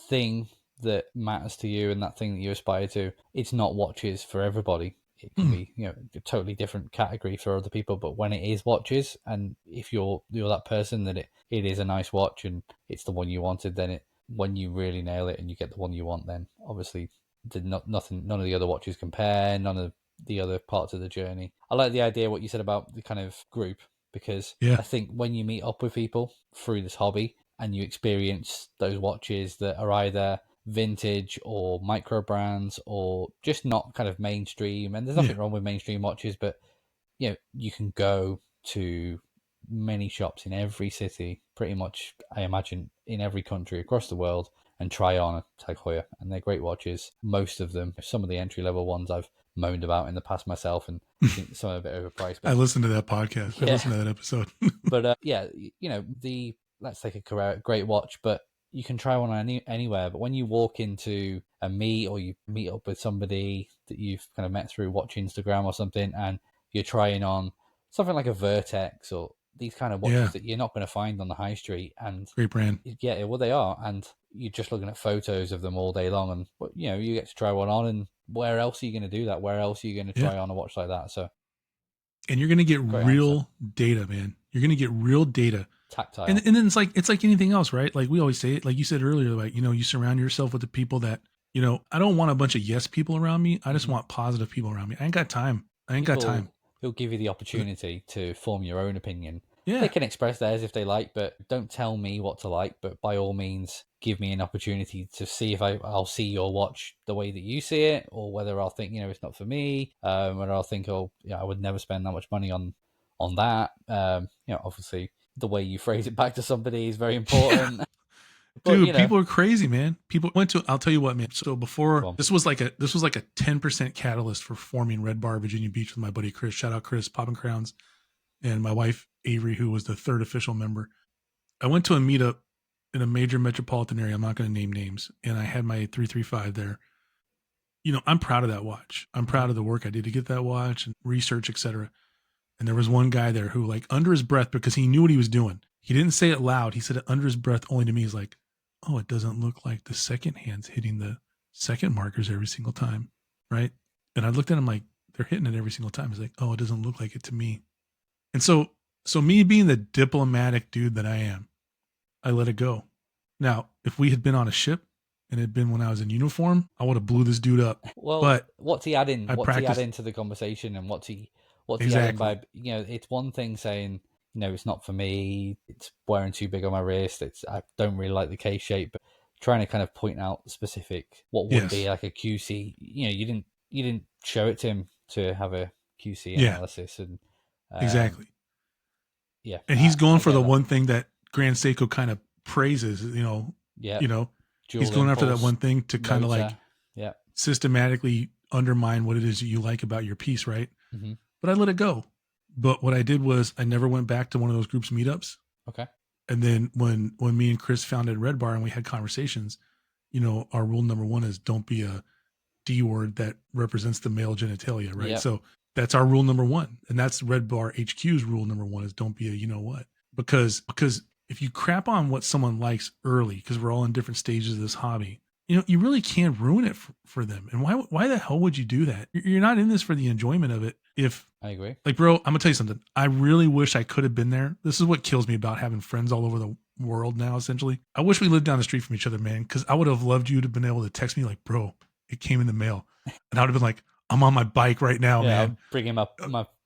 thing that matters to you and that thing that you aspire to. It's not watches for everybody. It can be, a totally different category for other people. But when it is watches, and if you're that person that it is a nice watch and it's the one you wanted, then when you really nail it and you get the one you want, then obviously none of the other watches compare, none of the other parts of the journey. I like the idea what you said about the kind of group, because I think when you meet up with people through this hobby and you experience those watches that are either vintage or micro brands or just not kind of mainstream, and there's nothing wrong with mainstream watches, but you can go to many shops in every city, pretty much, I imagine, in every country across the world, and try on a Tag Heuer, and they're great watches. Most of them, some of the entry-level ones I've moaned about in the past myself, and I think some of it overpriced. But I listened to that podcast. I listened to that episode. But let's take a great watch, but you can try one anywhere. But when you walk into a meet or you meet up with somebody that you've kind of met through watch Instagram or something, and you're trying on something like a Vertex or these kind of watches that you're not going to find on the high street, and great brand. Yeah, well, they are, and you're just looking at photos of them all day long, and you get to try one on, and where else are you going to do that? Where else are you going to try on a watch like that? So, and you're going to get real data, man. You're going to get real data, tactile, and then it's like anything else, right? Like we always say it, like you said earlier, like you surround yourself with the people that I don't want a bunch of yes people around me. I just want positive people around me. I ain't got time. He'll give you the opportunity to form your own opinion. Yeah. They can express theirs if they like, but don't tell me what to like. But by all means, give me an opportunity to see if I'll see your watch the way that you see it, or whether I'll think, it's not for me, whether I'll think, I would never spend that much money on that. Obviously, the way you phrase it back to somebody is very important. But, dude, people are crazy, man. People I'll tell you what, man. So before, this was like a 10% catalyst for forming Red Bar Virginia Beach with my buddy Chris. Shout out Chris, Poppin' Crowns, and my wife Avery, who was the third official member. I went to a meetup in a major metropolitan area. I'm not going to name names, and I had my 335 there. I'm proud of that watch. I'm proud of the work I did to get that watch and research, etc. And there was one guy there who, like, under his breath, because he knew what he was doing, he didn't say it loud. He said it under his breath only to me. He's like, oh, it doesn't look like the second hand's hitting the second markers every single time, right? And I looked at him like, they're hitting it every single time. He's like, oh, it doesn't look like it to me. And so me being the diplomatic dude that I am, I let it go. Now, if we had been on a ship and it had been when I was in uniform, I would have blew this dude up. Well, but what's he adding? What's he adding to the conversation, and what's he adding by? It's one thing saying, it's not for me. It's wearing too big on my wrist. I don't really like the case shape, but trying to kind of point out specific what would be like a QC. You didn't show it to him to have a QC analysis, and exactly. Yeah, and he's going for the one thing that Grand Seiko kind of praises. He's going after that one thing to kind of like systematically undermine what it is that you like about your piece, right? Mm-hmm. But I let it go But what I did was I never went back to one of those groups meetups. Okay. And then when me and Chris founded Red Bar and we had conversations, our rule number one is don't be a D word that represents the male genitalia, right? Yep. So that's our rule number one. And that's Red Bar HQ's rule number one is don't be a you know what. Because if you crap on what someone likes early, because we're all in different stages of this hobby, you really can't ruin it for them. And why the hell would you do that? You're not in this for the enjoyment of it. If I agree. Like, bro, I'm gonna tell you something. I really wish I could have been there. This is what kills me about having friends all over the world now, essentially. I wish we lived down the street from each other, man, because I would have loved you to have been able to text me like, bro, it came in the mail. And I would have been like, I'm on my bike right now, man. I'm bringing my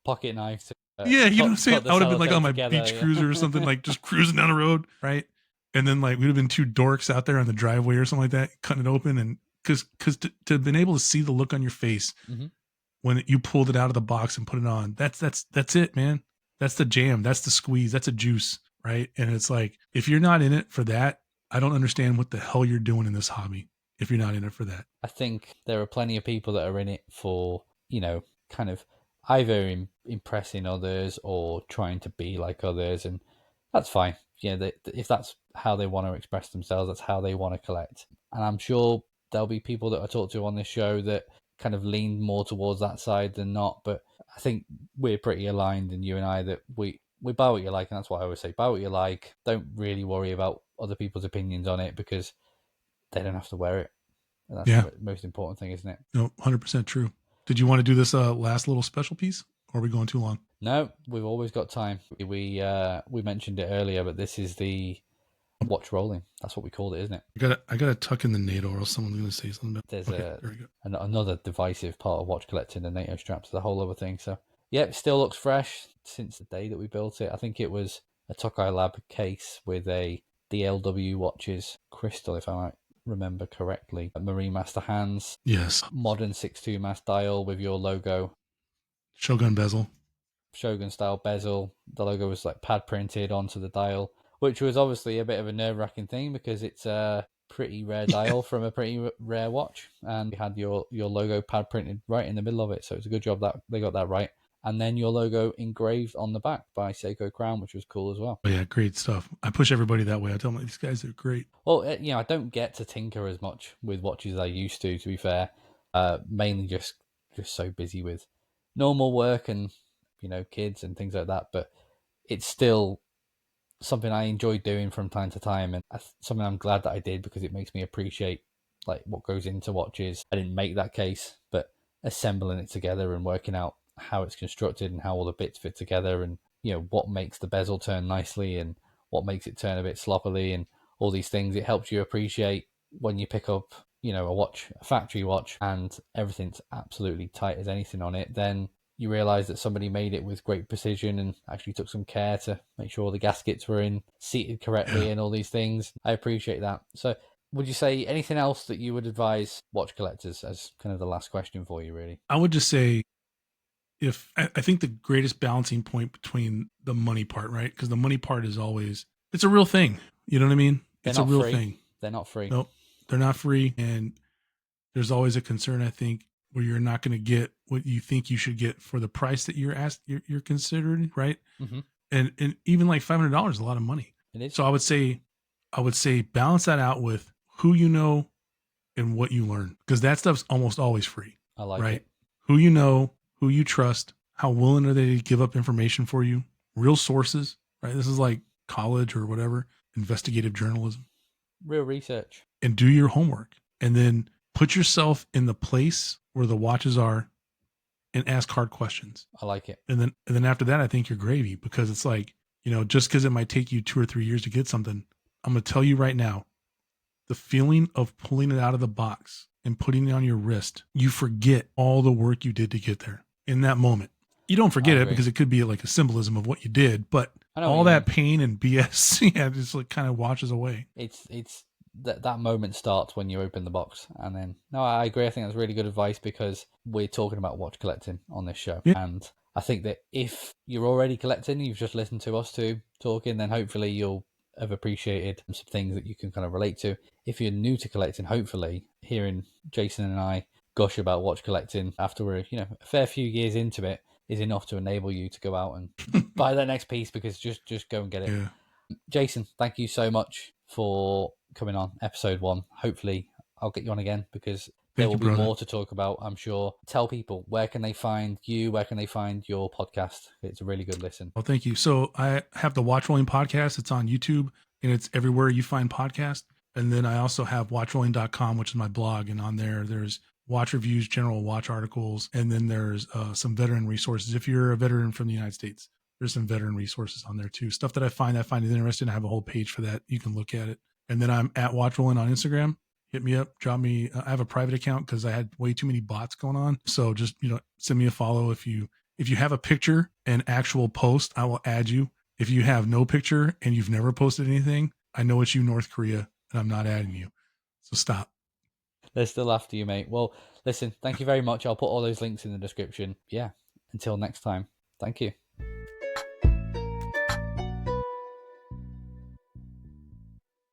pocket knife to yeah, you know what I'm saying? I would have been like on my together, beach cruiser or something, like just cruising down the road, right? And then like we'd have been two dorks out there on the driveway or something like that, cutting it open. And because to have been able to see the look on your face when you pulled it out of the box and put it on, that's it, man. That's the jam. That's the squeeze. That's a juice, right? And it's like, if you're not in it for that, I don't understand what the hell you're doing in this hobby if you're not in it for that. I think there are plenty of people that are in it for, kind of either impressing others or trying to be like others, and that's fine. Yeah, if that's how they want to express themselves, that's how they want to collect. And I'm sure there'll be people that I talk to on this show that kind of lean more towards that side than not. But I think we're pretty aligned, and you and I, that we buy what you like, and that's what I always say: buy what you like. Don't really worry about other people's opinions on it because they don't have to wear it. And that's the most important thing, isn't it? No, 100% true. Did you want to do this last little special piece, or are we going too long? No, we've always got time. We mentioned it earlier, but this is the watch rolling. That's what we called it, isn't it? I gotta tuck in the NATO, or else someone's gonna say something about There's there we go. Another divisive part of watch collecting, the NATO straps, the whole other thing. So yeah, it still looks fresh since the day that we built it. I think it was a Tokai Lab case with a DLW watches crystal, if I might remember correctly. Marine Master hands. Yes. Modern 6.2 mass dial with your logo. Shogun bezel. Shogun style bezel. The logo was like pad printed onto the dial, which was obviously a bit of a nerve-wracking thing because it's a pretty rare dial from a pretty rare watch, and you had your logo pad printed right in the middle of it, so it's a good job that they got that right. And then your logo engraved on the back by Seiko Crown, which was cool as well. Oh yeah, great stuff. I push everybody that way. I tell them, these guys are great. Well, I don't get to tinker as much with watches as I used to be fair. Mainly just so busy with normal work and, kids and things like that. But it's still something I enjoy doing from time to time, and something I'm glad that I did because it makes me appreciate like what goes into watches. I didn't make that case, but assembling it together and working out how it's constructed and how all the bits fit together, and what makes the bezel turn nicely and what makes it turn a bit sloppily, and all these things, it helps you appreciate when you pick up a factory watch and everything's absolutely tight as anything on it. Then you realize that somebody made it with great precision and actually took some care to make sure the gaskets were seated correctly and all these things. I appreciate that. So would you say anything else that you would advise watch collectors as kind of the last question for you, really? I would just say, I think the greatest balancing point between the money part, right? Because the money part is always, it's a real thing. You know what I mean? It's a real thing. They're not free. Nope, they're not free. And there's always a concern, I think, where you're not going to get what you think you should get for the price that you're considering, right? Mm-hmm. And even like $500 is a lot of money. It is. So I would say balance that out with who you know and what you learn, because that stuff's almost always free. I like right? it. Who you know, who you trust, how willing are they to give up information for you? Real sources, right? This is like college or whatever, investigative journalism. Real research. And do your homework. And then put yourself in the place where the watches are and ask hard questions. I like it. And then after that, I think you're gravy, because it's like, just because it might take you 2 or 3 years to get something, I'm going to tell you right now, the feeling of pulling it out of the box and putting it on your wrist, you forget all the work you did to get there in that moment. You don't forget it because it could be like a symbolism of what you did, but all that pain and BS, just like kind of washes away. It's that moment starts when you open the box. And then, no, I agree. I think that's really good advice, because we're talking about watch collecting on this show. Yeah. And I think that if you're already collecting, you've just listened to us two talking, then hopefully you'll have appreciated some things that you can kind of relate to. If you're new to collecting, hopefully hearing Jason and I gush about watch collecting after we're, a fair few years into it, is enough to enable you to go out and buy that next piece, because just go and get it. Yeah. Jason, thank you so much for coming on episode 1. Hopefully I'll get you on again, because there will be more to talk about, I'm sure. Tell people, where can they find you? Where can they find your podcast? It's a really good listen. Well, thank you. So I have the Watch Rolling podcast. It's on YouTube and it's everywhere you find podcasts. And then I also have watchrolling.com, which is my blog. And on there's watch reviews, general watch articles. And then there's some veteran resources. If you're a veteran from the United States, there's some veteran resources on there too. Stuff that I find it interesting. I have a whole page for that. You can look at it. And then I'm at Watch Rolling on Instagram. Hit me up, drop me. I have a private account because I had way too many bots going on. So just, send me a follow. If you have a picture and actual post, I will add you. If you have no picture and you've never posted anything, I know it's you, North Korea, and I'm not adding you. So stop. They're still after you, mate. Well, listen, thank you very much. I'll put all those links in the description. Yeah. Until next time. Thank you.